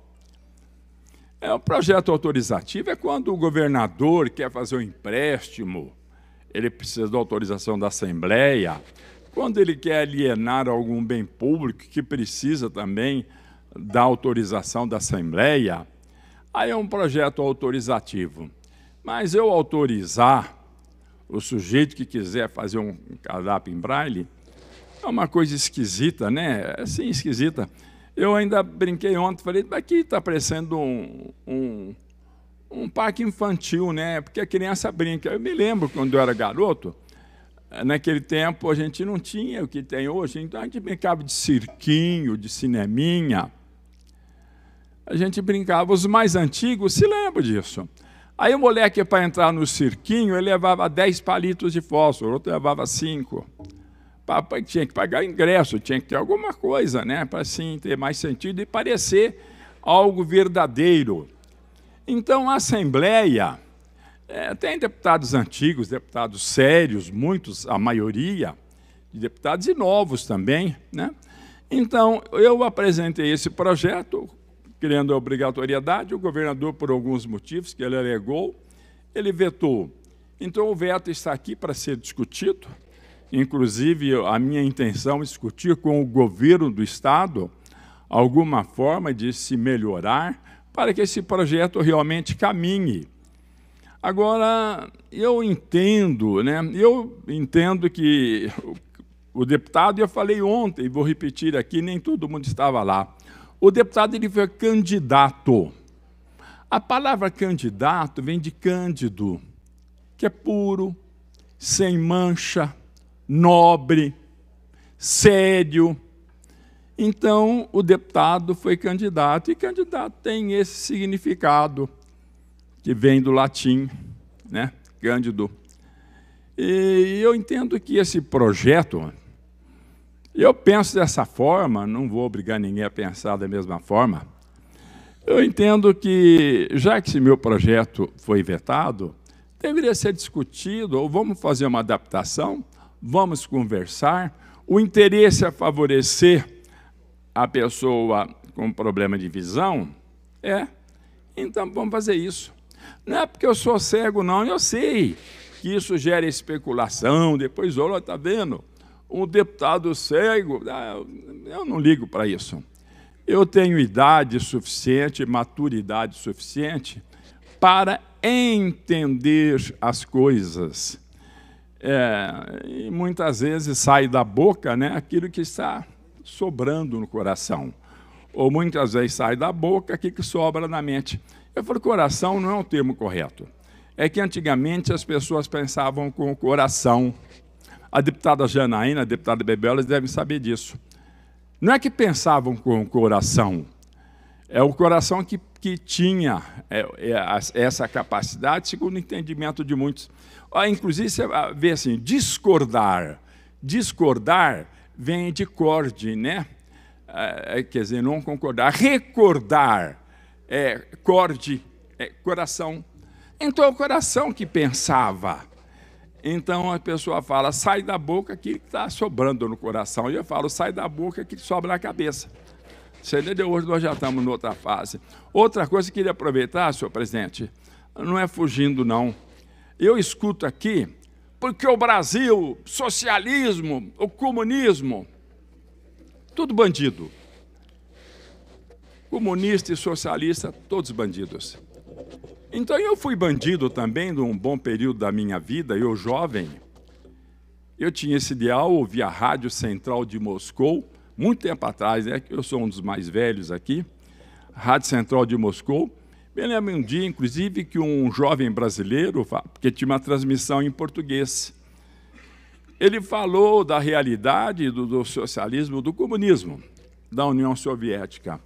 O projeto autorizativo é quando o governador quer fazer um empréstimo, ele precisa da autorização da Assembleia, quando ele quer alienar algum bem público que precisa também da autorização da Assembleia, aí é um projeto autorizativo. Mas eu autorizar o sujeito que quiser fazer um cardápio em braille é uma coisa esquisita, né? Assim, esquisita. Eu ainda brinquei ontem, falei, aqui está parecendo um parque infantil, né? Porque a criança brinca. Eu me lembro, quando eu era garoto, naquele tempo a gente não tinha o que tem hoje, então a gente brincava de cirquinho, de cineminha. A gente brincava, os mais antigos se lembram disso. Aí o moleque, para entrar no cirquinho, ele levava 10 palitos de fósforo, o outro levava 5. Papai tinha que pagar ingresso, tinha que ter alguma coisa, né, para assim ter mais sentido e parecer algo verdadeiro. Então, a Assembleia tem deputados antigos, deputados sérios, muitos, a maioria, de deputados e novos também, né? Então, eu apresentei esse projeto, criando a obrigatoriedade, o governador, por alguns motivos que ele alegou, ele vetou. Então, o veto está aqui para ser discutido. Inclusive, a minha intenção é discutir com o governo do Estado alguma forma de se melhorar para que esse projeto realmente caminhe. Agora, eu entendo, né? Eu entendo que o deputado, eu falei ontem, vou repetir aqui, nem todo mundo estava lá. O deputado, ele foi candidato. A palavra candidato vem de cândido, que é puro, sem mancha, nobre, sério. Então, o deputado foi candidato, e candidato tem esse significado, que vem do latim, né? Cândido. E eu entendo que esse projeto, Eu penso dessa forma, não vou obrigar ninguém a pensar da mesma forma. Eu entendo que, já que esse meu projeto foi vetado, deveria ser discutido, ou vamos fazer uma adaptação, vamos conversar. O interesse é favorecer a pessoa com problema de visão? Então vamos fazer isso. Não é porque eu sou cego, não, eu sei que isso gera especulação, depois, olha, está vendo? Um deputado cego, eu não ligo para isso. Eu tenho idade suficiente, maturidade suficiente para entender as coisas. E muitas vezes sai da boca, né, aquilo que está sobrando no coração. Ou muitas vezes sai da boca aquilo que sobra na mente. Eu falo coração não é um termo correto. É que antigamente as pessoas pensavam com o coração. A deputada Janaína, a deputada Bebel, elas devem saber disso. Não é que pensavam com o coração, é o coração que tinha essa capacidade, segundo o entendimento de muitos. Inclusive, você vê assim, discordar. Discordar vem de corde, né? Quer dizer, não concordar. Recordar, corde, coração. Então, é o coração que pensava. Então, a pessoa fala, sai da boca aquilo que está sobrando no coração. E eu falo, sai da boca aquilo que sobra na cabeça. Você entendeu? Hoje nós já estamos em outra fase. Outra coisa que eu queria aproveitar, senhor presidente, não é fugindo, não. Eu escuto aqui, porque o Brasil, socialismo, o comunismo, tudo bandido. Comunista e socialista, todos bandidos. Então, eu fui bandido também num bom período da minha vida, eu jovem. Eu tinha esse ideal, ouvia a Rádio Central de Moscou, muito tempo atrás, né? Eu sou um dos mais velhos aqui, Rádio Central de Moscou. Me lembro um dia, inclusive, que um jovem brasileiro, porque tinha uma transmissão em português, ele falou da realidade do socialismo, do comunismo, da União Soviética.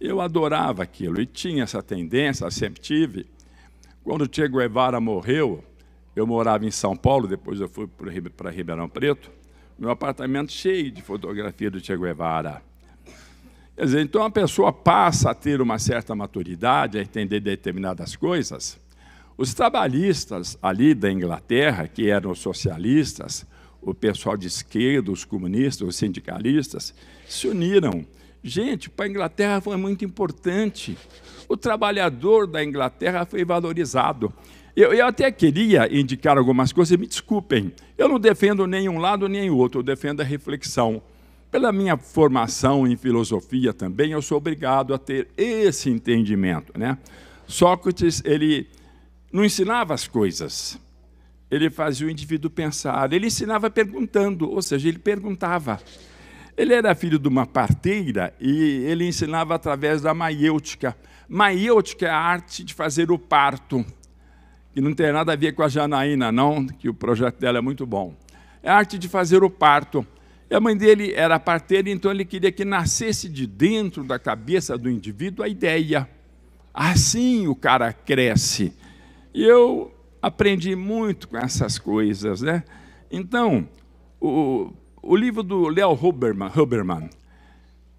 Eu adorava aquilo e tinha essa tendência, sempre tive. Quando Che Guevara morreu, eu morava em São Paulo, depois eu fui para Ribeirão Preto, meu apartamento cheio de fotografia do Che Guevara. Quer dizer, então a pessoa passa a ter uma certa maturidade, a entender determinadas coisas. Os trabalhistas ali da Inglaterra, que eram os socialistas, o pessoal de esquerda, os comunistas, os sindicalistas, se uniram. Gente, para a Inglaterra foi muito importante. O trabalhador da Inglaterra foi valorizado. Eu até queria indicar algumas coisas, me desculpem. Eu não defendo nem um lado nem o outro, eu defendo a reflexão. Pela minha formação em filosofia também, eu sou obrigado a ter esse entendimento, né? Sócrates, ele não ensinava as coisas. Ele fazia o indivíduo pensar. Ele ensinava perguntando, ou seja, ele perguntava. Ele era filho de uma parteira e ele ensinava através da maiêutica. Maiêutica é a arte de fazer o parto, que não tem nada a ver com a Janaína, não, que o projeto dela é muito bom. É a arte de fazer o parto. E a mãe dele era parteira, então ele queria que nascesse de dentro da cabeça do indivíduo a ideia. Assim o cara cresce. E eu aprendi muito com essas coisas, né? Então, o livro do Leo Huberman,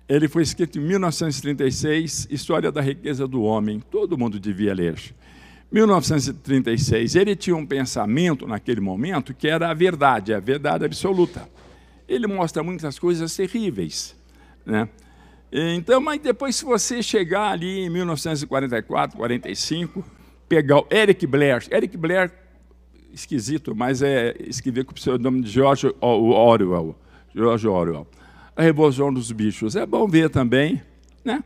ele foi escrito em 1936, História da Riqueza do Homem, todo mundo devia ler. 1936, ele tinha um pensamento naquele momento que era a verdade absoluta. Ele mostra muitas coisas terríveis, né? Então, mas depois, se você chegar ali em 1944, 45, pegar o Eric Blair, esquisito, mas escrever com o pseudônimo de George Orwell, A Revolução dos Bichos. É bom ver também, né?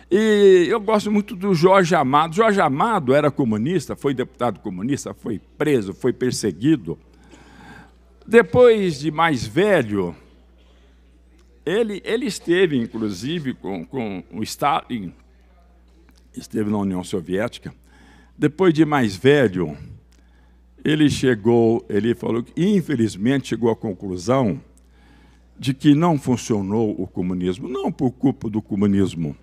E eu gosto muito do Jorge Amado. Jorge Amado era comunista, foi deputado comunista, foi preso, foi perseguido. Depois de mais velho, ele esteve, inclusive, com o Stalin, esteve na União Soviética. Depois de mais velho, ele falou que, infelizmente, chegou à conclusão de que não funcionou o comunismo, não por culpa do comunismo,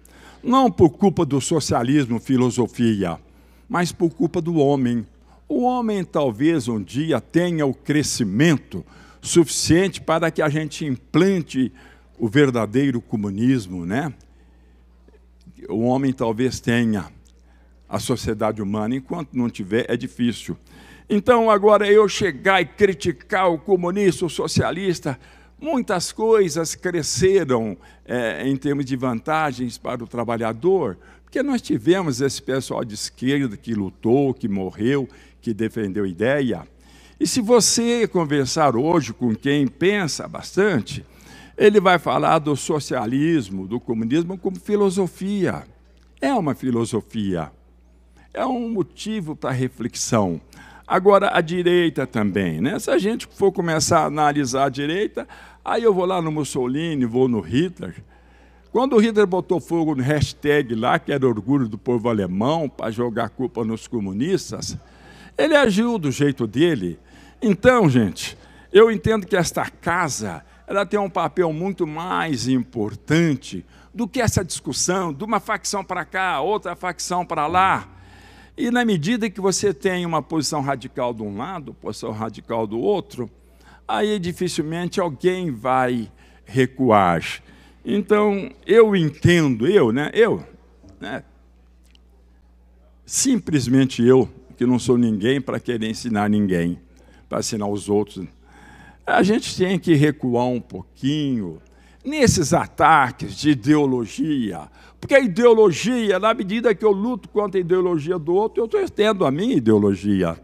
não por culpa do socialismo, filosofia, mas por culpa do homem. O homem talvez um dia tenha o crescimento suficiente para que a gente implante o verdadeiro comunismo, né? O homem talvez tenha a sociedade humana, enquanto não tiver, é difícil. Então, agora, eu chegar e criticar o comunista, o socialista, muitas coisas cresceram em termos de vantagens para o trabalhador, porque nós tivemos esse pessoal de esquerda que lutou, que morreu, que defendeu ideia. E se você conversar hoje com quem pensa bastante, ele vai falar do socialismo, do comunismo como filosofia. É uma filosofia, é um motivo para reflexão. Agora, a direita também, né? Se a gente for começar a analisar a direita, aí eu vou lá no Mussolini, vou no Hitler. Quando o Hitler botou fogo no hashtag lá, que era orgulho do povo alemão, para jogar culpa nos comunistas, ele agiu do jeito dele. Então, gente, eu entendo que esta casa, ela tem um papel muito mais importante do que essa discussão de uma facção para cá, outra facção para lá. E na medida que você tem uma posição radical de um lado, posição radical do outro, aí dificilmente alguém vai recuar. Então, eu entendo, simplesmente eu, que não sou ninguém para querer ensinar ninguém, para ensinar os outros, a gente tem que recuar um pouquinho nesses ataques de ideologia, porque a ideologia, na medida que eu luto contra a ideologia do outro, eu estou tendo a minha ideologia.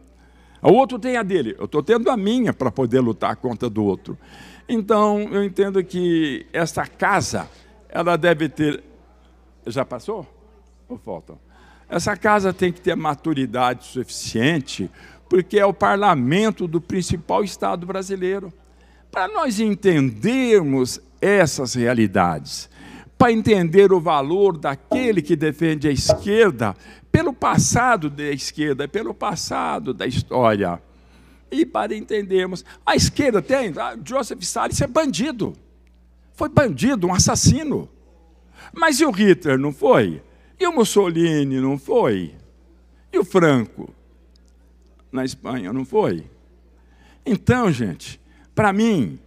O outro tem a dele, eu estou tendo a minha para poder lutar contra do outro. Então, eu entendo que esta casa, ela deve ter... Já passou? Ou falta? Essa casa tem que ter maturidade suficiente, porque é o parlamento do principal Estado brasileiro. Para nós entendermos essas realidades, para entender o valor daquele que defende a esquerda, pelo passado da esquerda, pelo passado da história, e para entendermos, a esquerda tem, Joseph Stalin é bandido, foi bandido, um assassino, mas e o Hitler não foi? E o Mussolini não foi? E o Franco, na Espanha, não foi? Então, gente, para mim,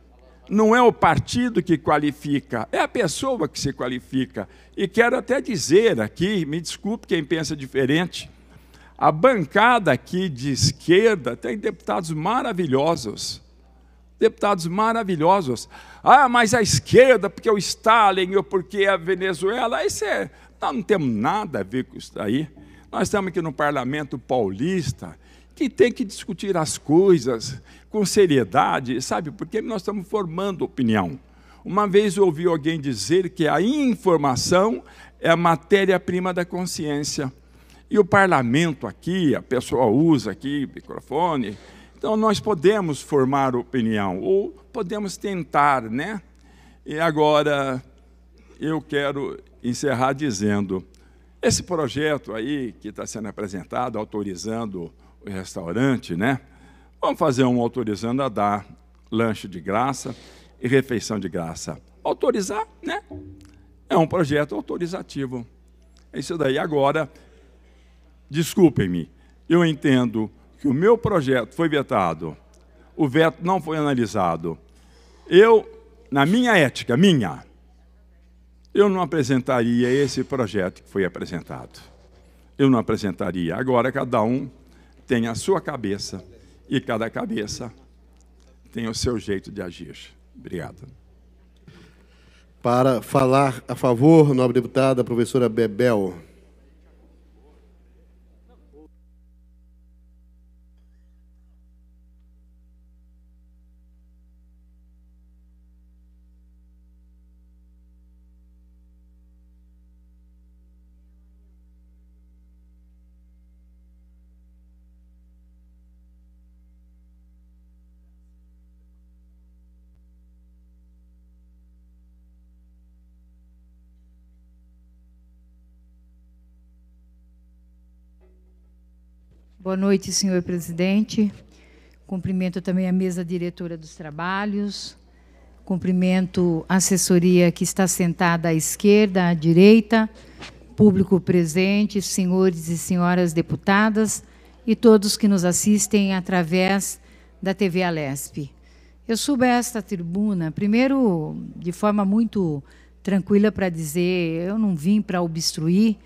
não é o partido que qualifica, é a pessoa que se qualifica. E quero até dizer aqui, me desculpe quem pensa diferente, a bancada aqui de esquerda tem deputados maravilhosos. Deputados maravilhosos. Ah, mas a esquerda, porque o Stalin, ou porque a Venezuela, isso é... Nós não temos nada a ver com isso daí. Nós estamos aqui no Parlamento Paulista, que tem que discutir as coisas com seriedade, sabe? Porque nós estamos formando opinião. Uma vez eu ouvi alguém dizer que a informação é a matéria-prima da consciência. E o parlamento aqui, a pessoa usa aqui o microfone, então nós podemos formar opinião, ou podemos tentar, né? E agora eu quero encerrar dizendo, esse projeto aí que está sendo apresentado, autorizando o restaurante, né? Vamos fazer um autorizando a dar lanche de graça e refeição de graça. Autorizar, né? É um projeto autorizativo. É isso daí. Agora, desculpem-me, eu entendo que o meu projeto foi vetado, o veto não foi analisado. Eu, na minha ética, eu não apresentaria esse projeto que foi apresentado. Eu não apresentaria. Agora, cada um tem a sua cabeça, e cada cabeça tem o seu jeito de agir. Obrigado. Para falar a favor, nobre deputada, a professora Bebel. Boa noite, senhor presidente. Cumprimento também a mesa diretora dos trabalhos. Cumprimento a assessoria que está sentada à esquerda, à direita, público presente, senhores e senhoras deputadas e todos que nos assistem através da TV Alesp. Eu subo a esta tribuna, primeiro, de forma muito tranquila para dizer, eu não vim para obstruir,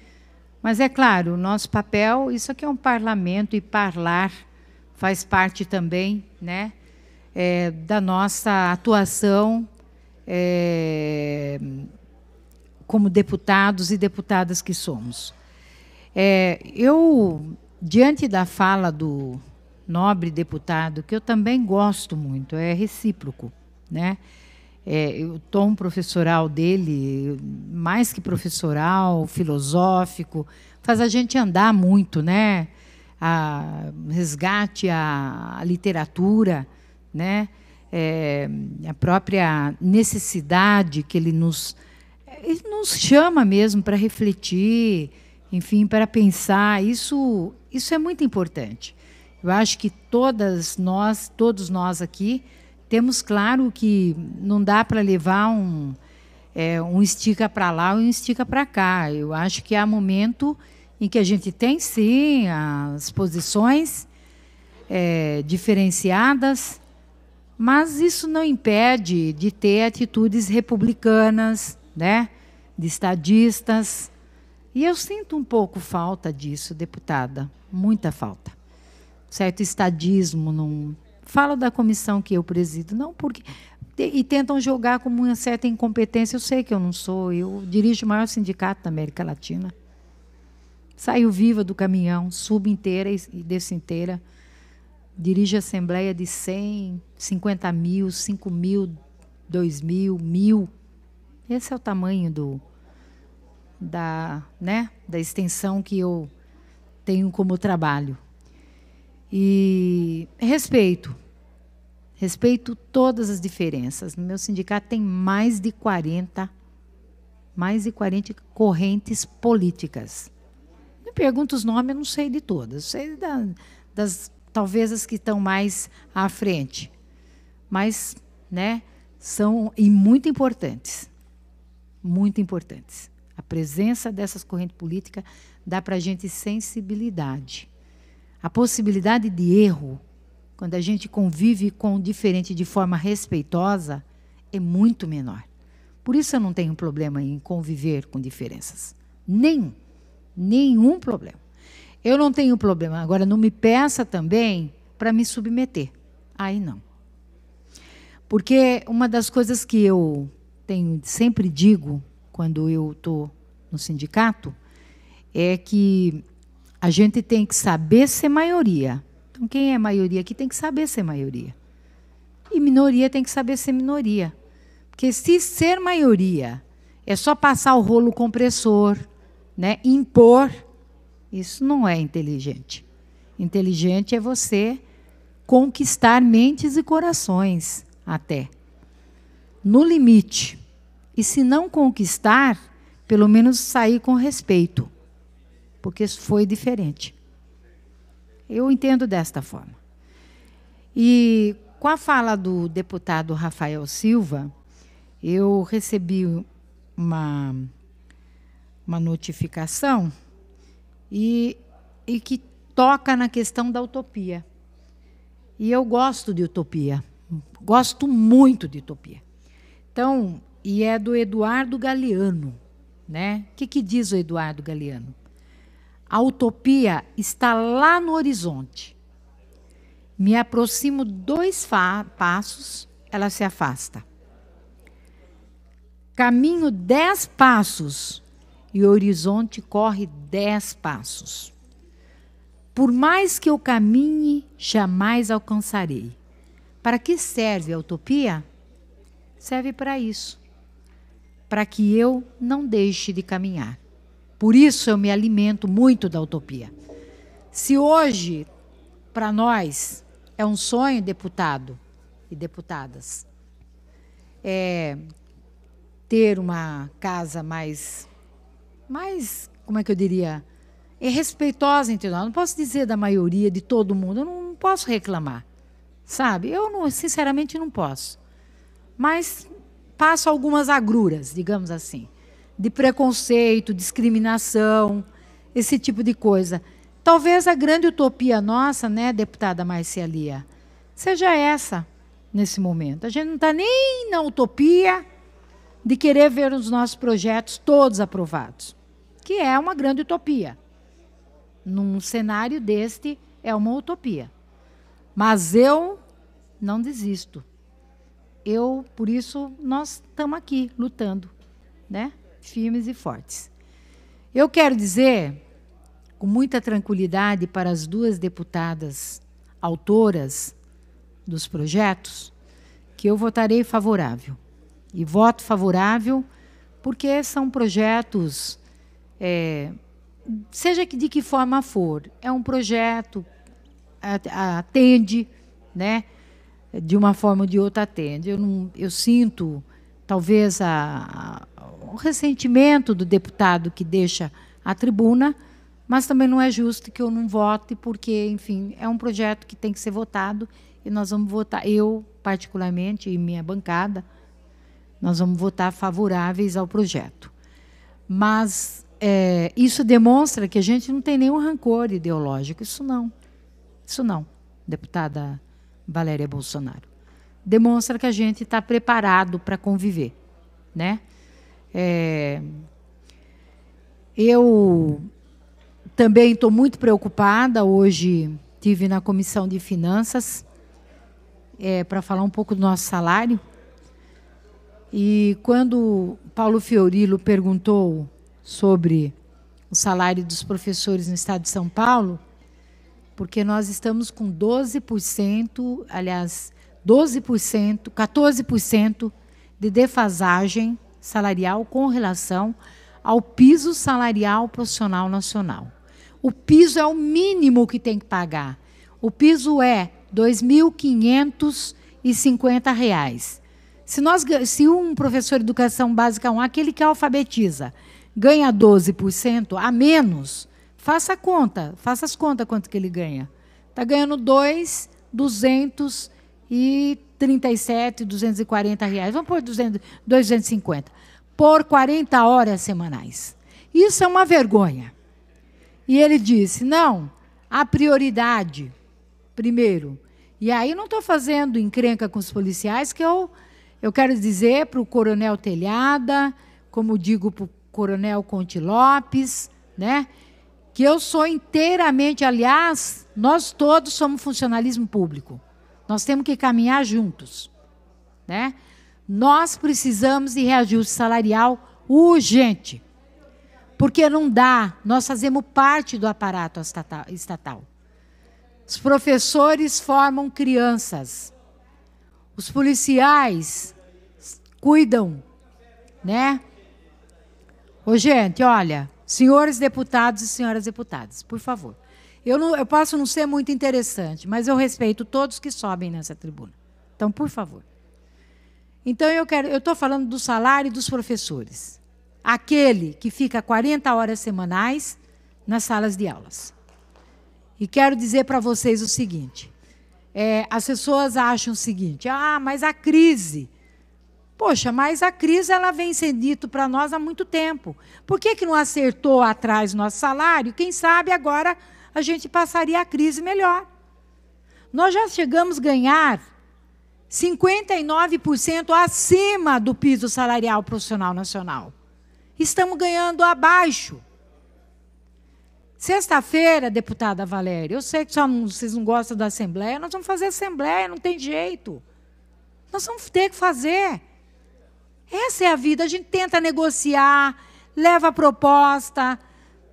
mas é claro, o nosso papel, isso aqui é um parlamento e parlamentar faz parte também, né, da nossa atuação como deputados e deputadas que somos. Eu, diante da fala do nobre deputado, que eu também gosto muito, é recíproco, né? O tom professoral dele, mais que professoral, filosófico, faz a gente andar muito, né? Resgate a literatura, né? A própria necessidade que ele nos chama mesmo para refletir, enfim, para pensar. Isso é muito importante. Eu acho que todos nós aqui temos claro que não dá para levar um estica para lá ou um estica para cá. Eu acho que há momento em que a gente tem, sim, as posições diferenciadas, mas isso não impede de ter atitudes republicanas, né, de estadistas. E eu sinto um pouco falta disso, deputada, muita falta. Certo estadismo, não falo da comissão que eu presido, não, porque e tentam jogar como uma certa incompetência. Eu sei que eu não sou, eu dirijo o maior sindicato da América Latina. Saio viva do caminhão, subo inteira e desço inteira. Dirijo a assembleia de 100, 50 mil, 5 mil, 2 mil, 1.000. Esse é o tamanho da extensão que eu tenho como trabalho. E respeito todas as diferenças. No meu sindicato tem mais de 40 correntes políticas. Me pergunta os nomes, eu não sei de todas. Sei talvez as que estão mais à frente. Mas, né, são muito importantes. Muito importantes. A presença dessas correntes políticas dá para a gente sensibilidade. A possibilidade de erro, quando a gente convive com o diferente de forma respeitosa, é muito menor. Por isso eu não tenho problema em conviver com diferenças. Nenhum problema. Eu não tenho problema. Agora, não me peça também para me submeter. Aí não. Porque uma das coisas que eu sempre digo, quando eu estou no sindicato, é que a gente tem que saber ser maioria. Então, quem é maioria aqui tem que saber ser maioria. E minoria tem que saber ser minoria. Porque se ser maioria é só passar o rolo compressor, né, impor, isso não é inteligente. Inteligente é você conquistar mentes e corações, até. No limite. E se não conquistar, pelo menos sair com respeito. Porque foi diferente. Eu entendo desta forma. E com a fala do deputado Rafael Silva, eu recebi uma notificação e que toca na questão da utopia. E eu gosto de utopia. Gosto muito de utopia. Então, e é do Eduardo Galeano, né? O que diz o Eduardo Galeano? A utopia está lá no horizonte. Me aproximo 2 passos, ela se afasta. Caminho 10 passos e o horizonte corre 10 passos. Por mais que eu caminhe, jamais alcançarei. Para que serve a utopia? Serve para isso. Para que eu não deixe de caminhar. Por isso eu me alimento muito da utopia. Se hoje, para nós, é um sonho, deputado e deputadas, ter uma casa mais, como é que eu diria, respeitosa entre nós. Não posso dizer da maioria, de todo mundo, eu não posso reclamar, sabe? Eu, sinceramente, não posso. Mas passo algumas agruras, digamos assim, de preconceito, discriminação, esse tipo de coisa. Talvez a grande utopia nossa, né, deputada Marcia Lia, seja essa, nesse momento. A gente não está nem na utopia de querer ver os nossos projetos todos aprovados, que é uma grande utopia. Num cenário deste, é uma utopia. Mas eu não desisto. Por isso, nós estamos aqui, lutando, né? Firmes e fortes. Eu quero dizer, com muita tranquilidade, para as duas deputadas autoras dos projetos, que eu votarei favorável. E voto favorável porque são projetos, seja de que forma for, é um projeto, atende, né? De uma forma ou de outra atende. Eu sinto, talvez, o ressentimento do deputado que deixa a tribuna, mas também não é justo que eu não vote, porque, enfim, é um projeto que tem que ser votado, e nós vamos votar, eu, particularmente, e minha bancada, nós vamos votar favoráveis ao projeto. Mas isso demonstra que a gente não tem nenhum rancor ideológico. Isso não, deputada Valéria Bolsonaro. Demonstra que a gente está preparado para conviver, né? Eu também estou muito preocupada. Hoje estive na Comissão de Finanças para falar um pouco do nosso salário. E quando Paulo Fiorilo perguntou sobre o salário dos professores no estado de São Paulo, porque nós estamos com 12%, aliás, 12%, 14% de defasagem salarial com relação ao piso salarial profissional nacional. O piso é o mínimo que tem que pagar. O piso é R$ 2.550. Se um professor de educação básica 1, aquele que alfabetiza, ganha 12% a menos, faça as contas quanto que ele ganha. Está ganhando R$ 2.237, R$ 240. Vamos pôr 250. Por 40 horas semanais. Isso é uma vergonha. E ele disse, não, a prioridade, primeiro. E aí não estou fazendo encrenca com os policiais, que eu quero dizer para o coronel Telhada, como digo para o coronel Conte Lopes, né? Que eu sou inteiramente, aliás, nós todos somos funcionalismo público. Nós temos que caminhar juntos, né? Nós precisamos de reajuste salarial urgente, porque não dá, nós fazemos parte do aparato estatal. Os professores formam crianças, os policiais cuidam, né? Ô, gente, olha, senhores deputados e senhoras deputadas, por favor. Eu posso não ser muito interessante, mas eu respeito todos que sobem nessa tribuna. Então, por favor. Então, eu estou falando do salário dos professores. Aquele que fica 40 horas semanais nas salas de aulas. E quero dizer para vocês o seguinte, as pessoas acham o seguinte, mas a crise... Poxa, mas a crise ela vem sendo dito para nós há muito tempo. Por que não acertou atrás nosso salário? Quem sabe agora a gente passaria a crise melhor. Nós já chegamos a ganhar 59% acima do piso salarial profissional nacional. Estamos ganhando abaixo. Sexta-feira, deputada Valéria, eu sei que vocês não gostam da Assembleia, nós vamos fazer Assembleia, não tem jeito. Nós vamos ter que fazer. Essa é a vida, a gente tenta negociar, leva a proposta,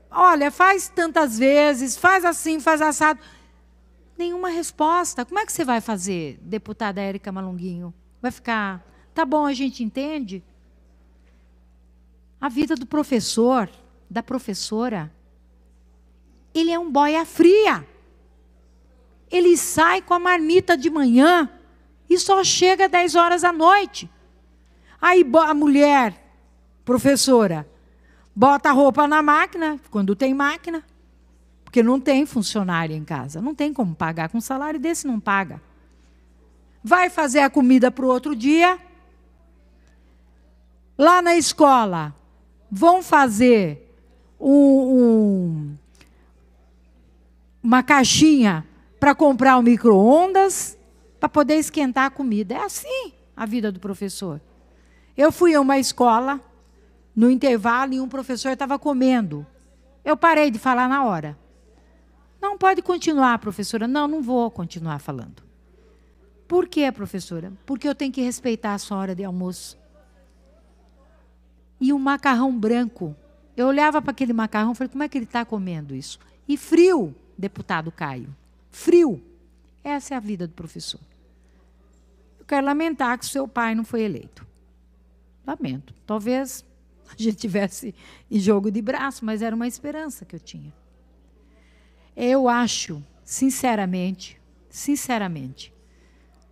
olha, faz tantas vezes, faz assim, faz assado. Nenhuma resposta. Como é que você vai fazer, deputada Érica Malunguinho? Vai ficar, tá bom, a gente entende? A vida do professor, da professora, ele é um boia fria. Ele sai com a marmita de manhã e só chega às 10 horas da noite. Aí a mulher, professora, bota a roupa na máquina, quando tem máquina, porque não tem funcionário em casa, não tem como pagar, com um salário desse não paga. Vai fazer a comida para o outro dia, lá na escola, vão fazer uma caixinha para comprar o micro-ondas, para poder esquentar a comida. É assim a vida do professor. Eu fui a uma escola, no intervalo, e um professor estava comendo. Eu parei de falar na hora. Não, pode continuar, professora. Não, não vou continuar falando. Por quê, professora? Porque eu tenho que respeitar a sua hora de almoço. E um macarrão branco. Eu olhava para aquele macarrão e falei, como é que ele está comendo isso? E frio, deputado Caio. Frio. Essa é a vida do professor. Eu quero lamentar que o seu pai não foi eleito. Lamento. Talvez a gente tivesse em jogo de braço, mas era uma esperança que eu tinha. Eu acho, sinceramente,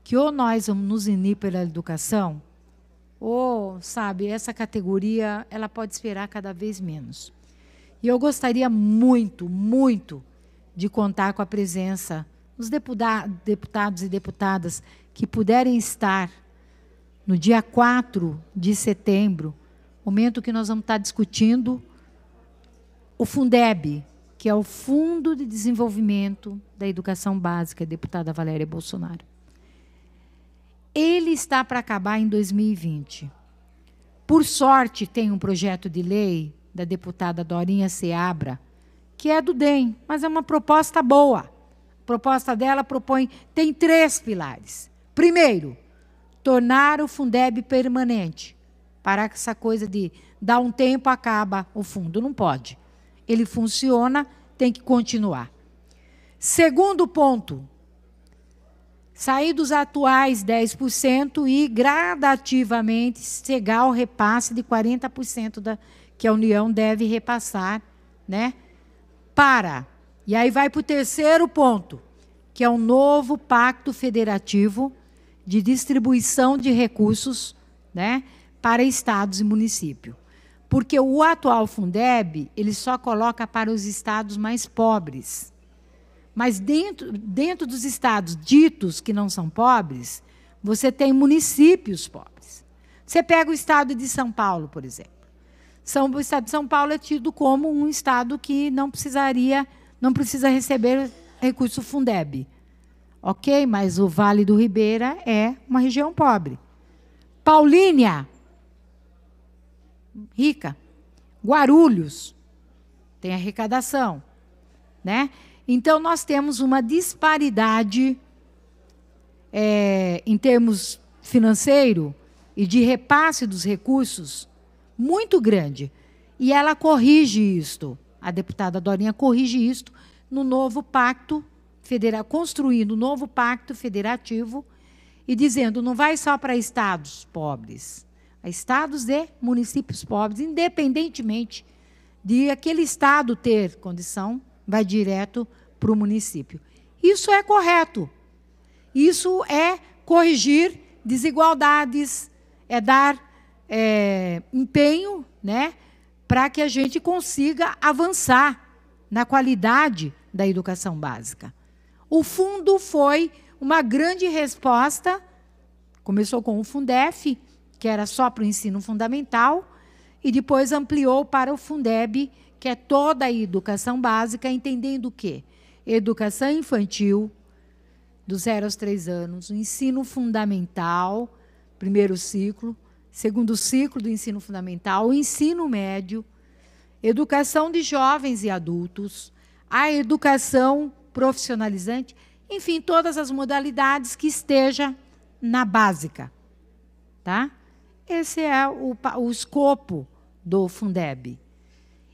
que ou nós vamos nos unir pela educação, ou, sabe, essa categoria, ela pode esperar cada vez menos. E eu gostaria muito, muito de contar com a presença dos deputados e deputadas que puderem estar no dia 4 de setembro, momento que nós vamos estar discutindo o Fundeb, que é o Fundo de Desenvolvimento da Educação Básica, deputada Valéria Bolsonaro. Ele está para acabar em 2020. Por sorte, tem um projeto de lei da deputada Dorinha Seabra, que é do DEM, mas é uma proposta boa. A proposta dela tem 3 pilares. Primeiro, tornar o Fundeb permanente. Parar com essa coisa de dar um tempo, acaba o fundo. Não pode. Ele funciona, tem que continuar. Segundo ponto, sair dos atuais 10% e gradativamente chegar ao repasse de 40% que a União deve repassar, né? E aí vai para o terceiro ponto, que é um novo pacto federativo de distribuição de recursos, né, para estados e municípios. Porque o atual Fundeb, ele só coloca para os estados mais pobres. Mas dentro dos estados ditos que não são pobres, você tem municípios pobres. Você pega o estado de São Paulo, por exemplo. O estado de São Paulo é tido como um estado que não precisa receber recurso Fundeb. Ok, mas o Vale do Ribeira é uma região pobre. Paulínia, rica. Guarulhos, tem arrecadação, né? Então, nós temos uma disparidade em termos financeiro e de repasse dos recursos muito grande. E ela corrige isto, a deputada Dorinha corrige isto no novo pacto federal, construindo um novo pacto federativo e dizendo, não vai só para estados pobres, a estados e municípios pobres, independentemente de aquele estado ter condição, vai direto para o município. Isso é correto. Isso é corrigir desigualdades, é dar empenho, né, para que a gente consiga avançar na qualidade da educação básica. O fundo foi uma grande resposta, começou com o Fundef, que era só para o ensino fundamental, e depois ampliou para o Fundeb, que é toda a educação básica, entendendo o quê? Educação infantil, dos 0 aos 3 anos, o ensino fundamental, primeiro ciclo, segundo ciclo do ensino fundamental, o ensino médio, educação de jovens e adultos, a educação profissionalizante, enfim, todas as modalidades que esteja na básica. Tá? Esse é o escopo do Fundeb.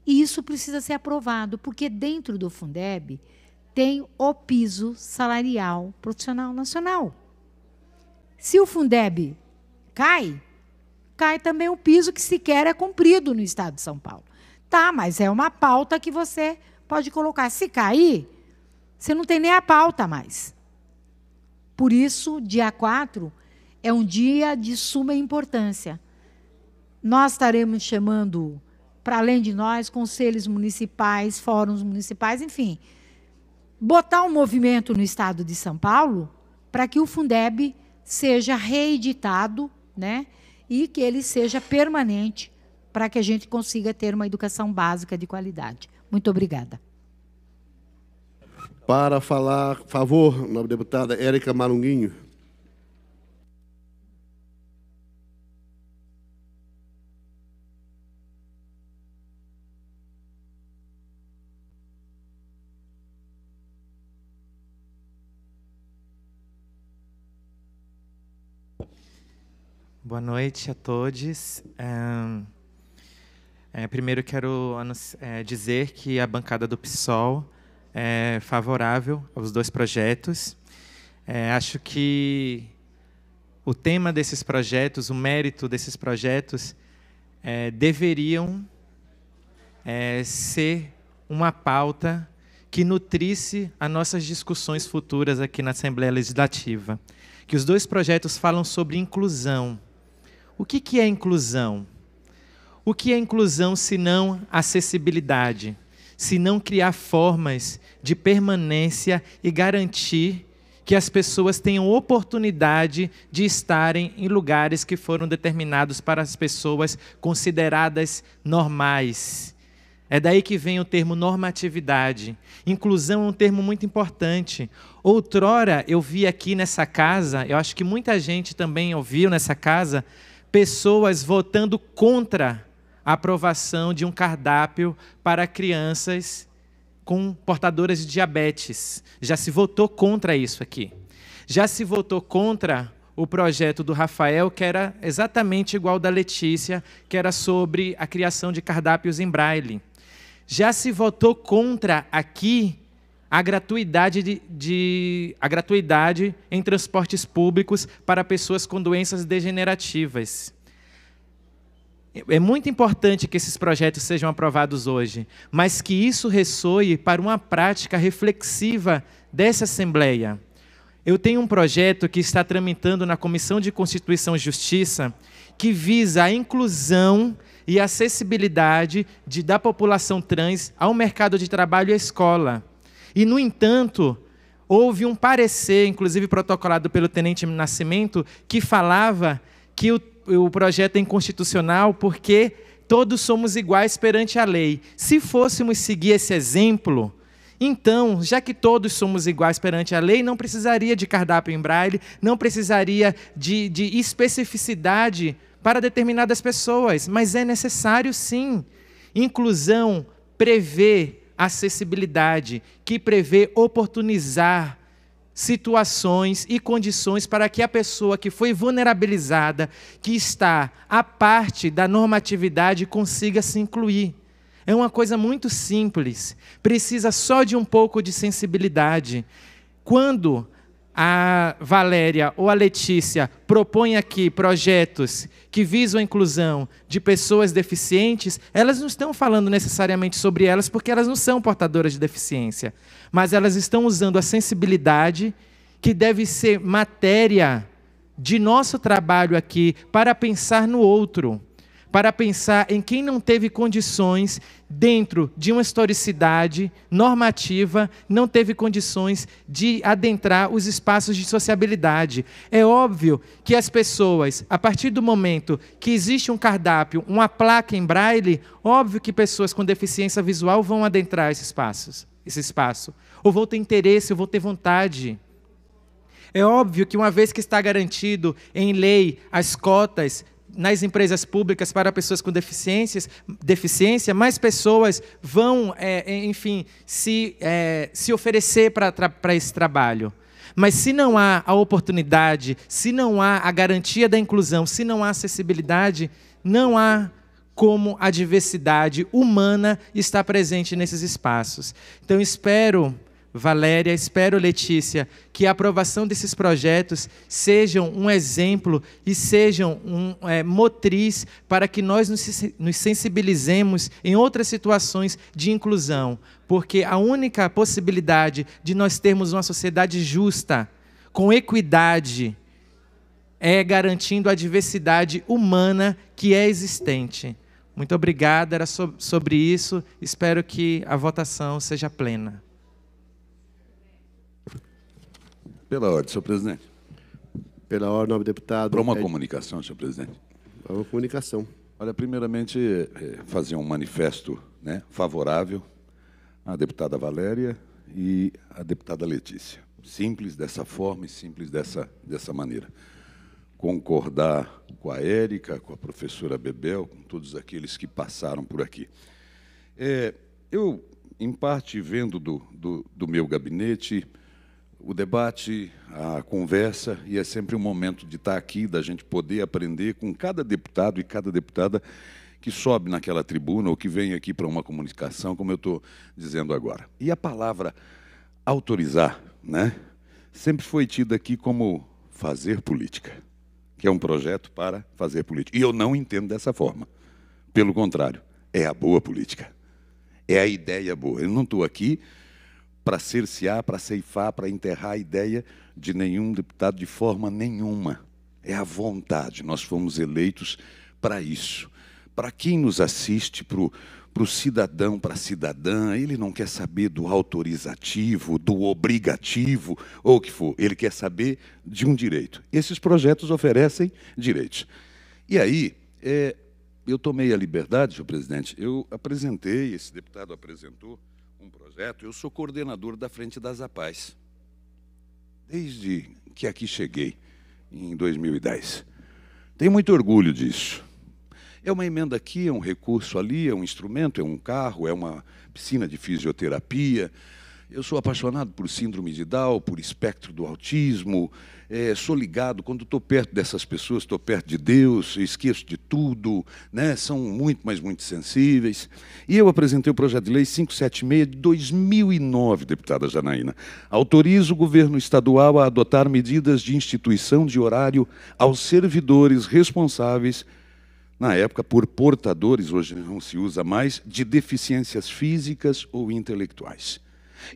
E isso precisa ser aprovado, porque dentro do Fundeb tem o piso salarial profissional nacional. Se o Fundeb cai também o piso que sequer é cumprido no estado de São Paulo. Tá, mas é uma pauta que você pode colocar. Se cair, você não tem nem a pauta mais. Por isso, dia 4 é um dia de suma importância. Nós estaremos chamando, para além de nós, conselhos municipais, fóruns municipais, enfim, botar um movimento no estado de São Paulo para que o Fundeb seja reeditado, né, e que ele seja permanente para que a gente consiga ter uma educação básica de qualidade. Muito obrigada. Para falar, por favor, nobre deputada Érica Malunguinho. Boa noite a todos. Primeiro quero dizer que a bancada do PSOL é favorável aos 2 projetos. Acho que o tema desses projetos, o mérito desses projetos, deveriam ser uma pauta que nutrisse as nossas discussões futuras aqui na Assembleia Legislativa. Que os 2 projetos falam sobre inclusão. O que é inclusão? O que é inclusão se não acessibilidade? Se não criar formas de permanência e garantir que as pessoas tenham oportunidade de estarem em lugares que foram determinados para as pessoas consideradas normais. É daí que vem o termo normatividade. Inclusão é um termo muito importante. Outrora, eu vi aqui nessa casa, eu acho que muita gente também ouviu nessa casa, pessoas votando contra a aprovação de um cardápio para crianças com portadoras de diabetes. Já se votou contra isso aqui. Já se votou contra o projeto do Rafael, que era exatamente igual ao da Letícia, que era sobre a criação de cardápios em braille. Já se votou contra aqui a gratuidade, a gratuidade em transportes públicos para pessoas com doenças degenerativas. É muito importante que esses projetos sejam aprovados hoje, mas que isso ressoe para uma prática reflexiva dessa Assembleia. Eu tenho um projeto que está tramitando na Comissão de Constituição e Justiça, que visa a inclusão e acessibilidade da população trans ao mercado de trabalho e à escola. E, no entanto, houve um parecer, inclusive protocolado pelo Tenente Nascimento, que falava que o projeto é inconstitucional porque todos somos iguais perante a lei. Se fôssemos seguir esse exemplo, então, já que todos somos iguais perante a lei, não precisaria de cardápio em braille, não precisaria de especificidade para determinadas pessoas, mas é necessário sim. Inclusão prevê acessibilidade, que prevê oportunizar situações e condições para que a pessoa que foi vulnerabilizada, que está à parte da normatividade, consiga se incluir. É uma coisa muito simples, precisa só de um pouco de sensibilidade. Quando a Valéria ou a Letícia propõem aqui projetos que visam a inclusão de pessoas deficientes, elas não estão falando necessariamente sobre elas, porque elas não são portadoras de deficiência, mas elas estão usando a sensibilidade, que deve ser matéria de nosso trabalho aqui, para pensar no outro, para pensar em quem não teve condições, dentro de uma historicidade normativa, não teve condições de adentrar os espaços de sociabilidade. É óbvio que as pessoas, a partir do momento que existe um cardápio, uma placa em braille, óbvio que pessoas com deficiência visual vão adentrar esse espaço, ou vão ter interesse, ou vão ter vontade. É óbvio que, uma vez que está garantido em lei as cotas nas empresas públicas para pessoas com deficiência, mais pessoas vão, enfim, se oferecer para esse trabalho. Mas se não há a oportunidade, se não há a garantia da inclusão, se não há acessibilidade, não há como a diversidade humana estar presente nesses espaços. Então, espero, Valéria, espero, Letícia, que a aprovação desses projetos sejam um exemplo e sejam motriz para que nós nos sensibilizemos em outras situações de inclusão, porque a única possibilidade de nós termos uma sociedade justa, com equidade, é garantindo a diversidade humana que é existente. Muito obrigado, era sobre isso, espero que a votação seja plena. Pela ordem, senhor presidente. Pela ordem, nobre deputado. Para uma comunicação, senhor presidente. Para uma comunicação. Olha, primeiramente, fazer um manifesto, né, favorável à deputada Valéria e à deputada Letícia. Simples dessa forma e simples dessa maneira. Concordar com a Érica, com a professora Bebel, com todos aqueles que passaram por aqui. Eu, em parte, vendo do meu gabinete, o debate, a conversa, e é sempre um momento de estar aqui, da gente poder aprender com cada deputado e cada deputada que sobe naquela tribuna ou que vem aqui para uma comunicação, como eu estou dizendo agora. E a palavra autorizar, né, sempre foi tida aqui como fazer política, que é um projeto para fazer política. E eu não entendo dessa forma. Pelo contrário, é a boa política. É a ideia boa. Eu não estou aqui para cercear, para ceifar, para enterrar a ideia de nenhum deputado de forma nenhuma. É a vontade. Nós fomos eleitos para isso. Para quem nos assiste, para o cidadão, para a cidadã, ele não quer saber do autorizativo, do obrigativo, ou o que for. Ele quer saber de um direito. Esses projetos oferecem direitos. E aí, eu tomei a liberdade, senhor presidente, eu apresentei, esse deputado apresentou um projeto, eu sou coordenador da Frente das APAES, desde que aqui cheguei, em 2010. Tenho muito orgulho disso. É uma emenda aqui, é um recurso ali, é um instrumento, é um carro, é uma piscina de fisioterapia. Eu sou apaixonado por síndrome de Down, por espectro do autismo. Sou ligado, quando estou perto dessas pessoas, estou perto de Deus, eu esqueço de tudo, né? São muito, mas muito sensíveis. E eu apresentei o projeto de lei 576 de 2009, deputada Janaína. Autoriza o governo estadual a adotar medidas de instituição de horário aos servidores responsáveis, na época, por portadores, hoje não se usa mais, de deficiências físicas ou intelectuais.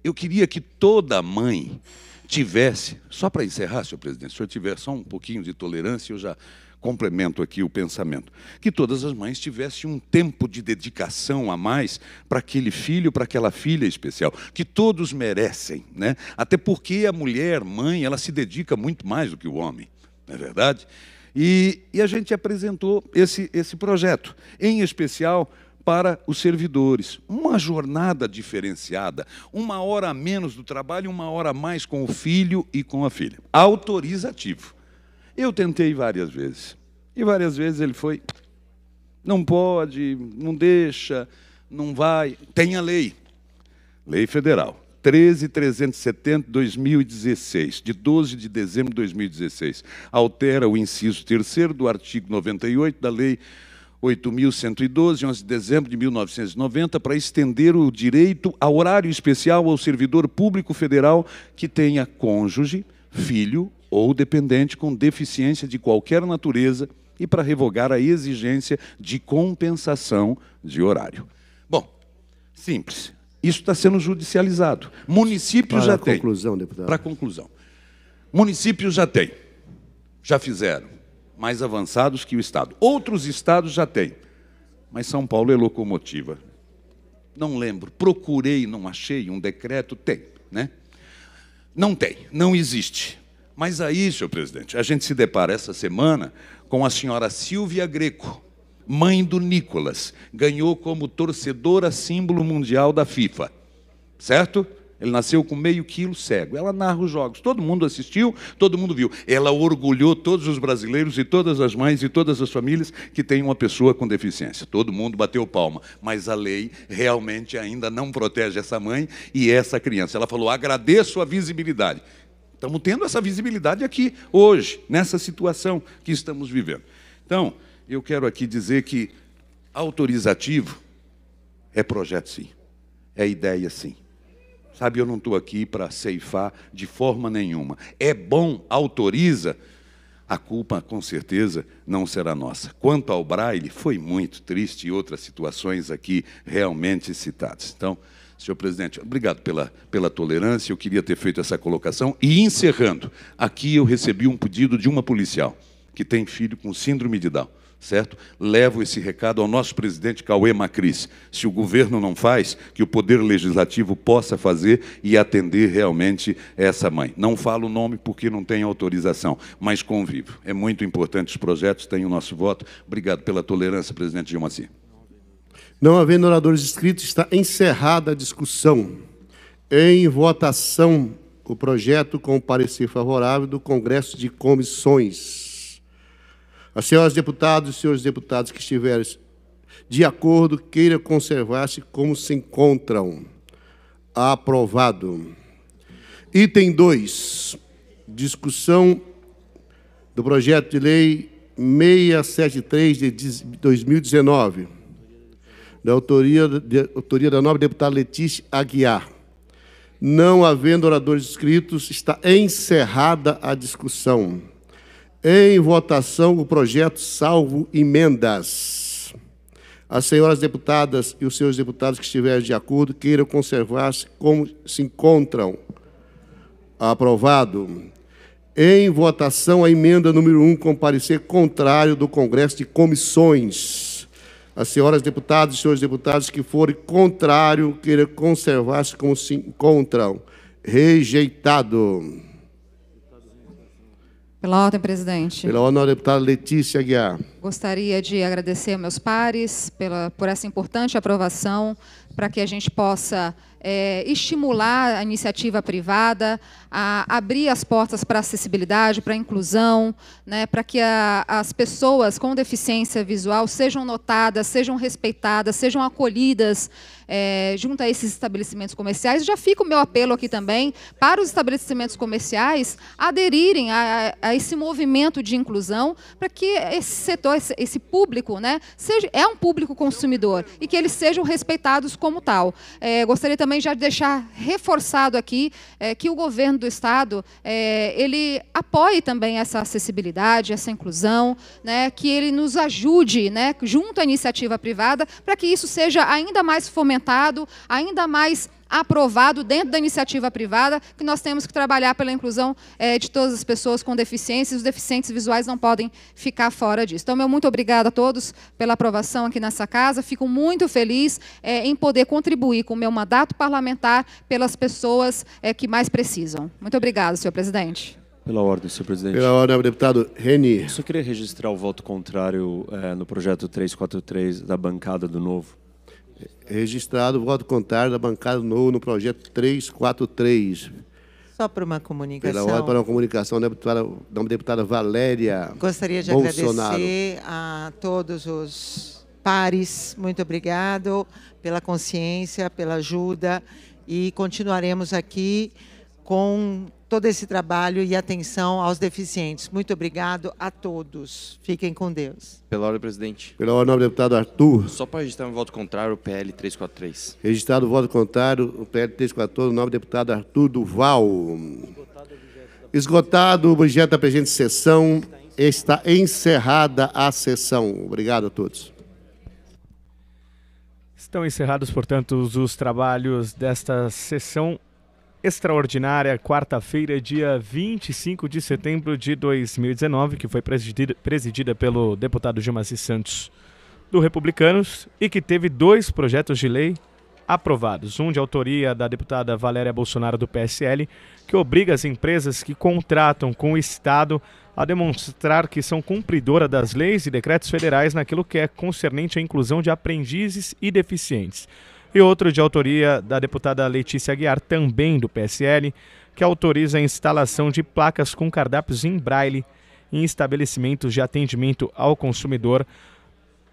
Eu queria que toda mãe tivesse, só para encerrar, senhor presidente, se o senhor tiver só um pouquinho de tolerância, eu já complemento aqui o pensamento, que todas as mães tivessem um tempo de dedicação a mais para aquele filho, para aquela filha especial, que todos merecem, né? Até porque a mulher, mãe, ela se dedica muito mais do que o homem, não é verdade? E a gente apresentou esse projeto, em especial para os servidores. Uma jornada diferenciada, 1 hora a menos do trabalho, 1 hora a mais com o filho e com a filha. Autorizativo. Eu tentei várias vezes. E várias vezes ele foi, não pode, não deixa, não vai. Tem a lei. Lei federal. 13.370, 2016, de 12 de dezembro de 2016. Altera o inciso 3º do artigo 98 da Lei 8.112, 11 de dezembro de 1990, para estender o direito a horário especial ao servidor público federal que tenha cônjuge, filho ou dependente com deficiência de qualquer natureza e para revogar a exigência de compensação de horário. Bom, simples. Isso está sendo judicializado. Municípios já têm. Para conclusão, deputado. Para conclusão. Municípios já têm. Já fizeram. Mais avançados que o Estado. Outros estados já têm. Mas São Paulo é locomotiva. Não lembro. Procurei, não achei um decreto. Tem, né? Não tem. Não existe. Mas aí, senhor presidente, a gente se depara essa semana com a senhora Silvia Greco, mãe do Nicolas, ganhou como torcedora símbolo mundial da FIFA, certo? Ele nasceu com meio quilo cego. Ela narra os jogos. Todo mundo assistiu, todo mundo viu. Ela orgulhou todos os brasileiros e todas as mães e todas as famílias que têm uma pessoa com deficiência. Todo mundo bateu palma. Mas a lei realmente ainda não protege essa mãe e essa criança. Ela falou, agradeço a visibilidade. Estamos tendo essa visibilidade aqui, hoje, nessa situação que estamos vivendo. Então, eu quero aqui dizer que autorizativo é projeto, sim. É ideia, sim. Sabe, eu não estou aqui para ceifar de forma nenhuma. É bom, autoriza, a culpa, com certeza, não será nossa. Quanto ao Braille, foi muito triste e outras situações aqui realmente citadas. Então, senhor presidente, obrigado pela tolerância, eu queria ter feito essa colocação. E, encerrando, aqui eu recebi um pedido de uma policial que tem filho com síndrome de Down. Certo? Levo esse recado ao nosso presidente Cauê Macris. Se o governo não faz, que o Poder Legislativo possa fazer e atender realmente essa mãe. Não falo o nome porque não tem autorização, mas convivo. É muito importante os projetos, tem o nosso voto. Obrigado pela tolerância, presidente Gilmacir. Não havendo oradores inscritos, está encerrada a discussão. Em votação, o projeto com parecer favorável do Congresso de Comissões. As senhoras deputadas e os senhores deputados que estiverem de acordo, queiram conservar-se como se encontram. Aprovado. Item 2, discussão do projeto de lei 673 de 2019, da autoria da nobre deputada Letícia Aguiar. Não havendo oradores inscritos, está encerrada a discussão. Em votação, o projeto salvo emendas. As senhoras deputadas e os senhores deputados que estiverem de acordo queiram conservar-se como se encontram. Aprovado. Em votação, a emenda número 1, com parecer contrário do Congresso de Comissões. As senhoras deputadas e senhores deputados que forem contrário, queiram conservar-se como se encontram. Rejeitado. Pela ordem, presidente. Pela ordem, a deputada Letícia Aguiar. Gostaria de agradecer aos meus pares por essa importante aprovação, para que a gente possa estimular a iniciativa privada, a abrir as portas para a acessibilidade, para a inclusão, né, para que as pessoas com deficiência visual sejam notadas, sejam respeitadas, sejam acolhidas junto a esses estabelecimentos comerciais. Já fica o meu apelo aqui também para os estabelecimentos comerciais aderirem a esse movimento de inclusão, para que esse setor, esse público, né, é um público consumidor e que eles sejam respeitados como tal. Gostaria também já de deixar reforçado aqui que o governo do Estado ele apoie também essa acessibilidade, essa inclusão, né, que ele nos ajude, né, junto à iniciativa privada, para que isso seja ainda mais fomentado, ainda mais aprovado dentro da iniciativa privada, que nós temos que trabalhar pela inclusão de todas as pessoas com deficiências. Os deficientes visuais não podem ficar fora disso. Então, meu muito obrigada a todos pela aprovação aqui nessa casa. Fico muito feliz em poder contribuir com o meu mandato parlamentar pelas pessoas que mais precisam. Muito obrigada, senhor presidente. Pela ordem, senhor presidente. Pela ordem, deputado Reni. Só queria registrar o voto contrário no projeto 343 da bancada do Novo. Registrado o voto contrário da bancada do Novo no projeto 343. Só para uma comunicação. Pela ordem, para uma comunicação da deputada Valéria Gostaria de Bolsonaro. agradecer a todos os pares. Muito obrigado pela consciência, pela ajuda, e continuaremos aqui com todo esse trabalho e atenção aos deficientes. Muito obrigado a todos. Fiquem com Deus. Pela ordem, presidente. Pela ordem, deputado Arthur. Só para registrar um voto contrário, o PL 343. Registrado o voto contrário, o PL 343, o nobre deputado Arthur Duval. Esgotado o objeto da presente sessão, está encerrada a sessão. Obrigado a todos. Estão encerrados, portanto, os trabalhos desta sessão extraordinária, quarta-feira, dia 25 de setembro de 2019, que foi presidida pelo deputado Gilmaci Santos, do Republicanos, e que teve 2 projetos de lei aprovados. Um de autoria da deputada Valéria Bolsonaro, do PSL, que obriga as empresas que contratam com o Estado a demonstrar que são cumpridoras das leis e decretos federais naquilo que é concernente à inclusão de aprendizes e deficientes. E outro de autoria da deputada Letícia Aguiar, também do PSL, que autoriza a instalação de placas com cardápios em braille em estabelecimentos de atendimento ao consumidor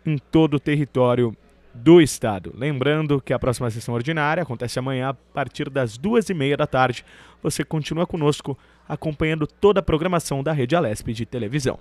em todo o território do Estado. Lembrando que a próxima sessão ordinária acontece amanhã a partir das 2h30 da tarde. Você continua conosco acompanhando toda a programação da Rede Alesp de televisão.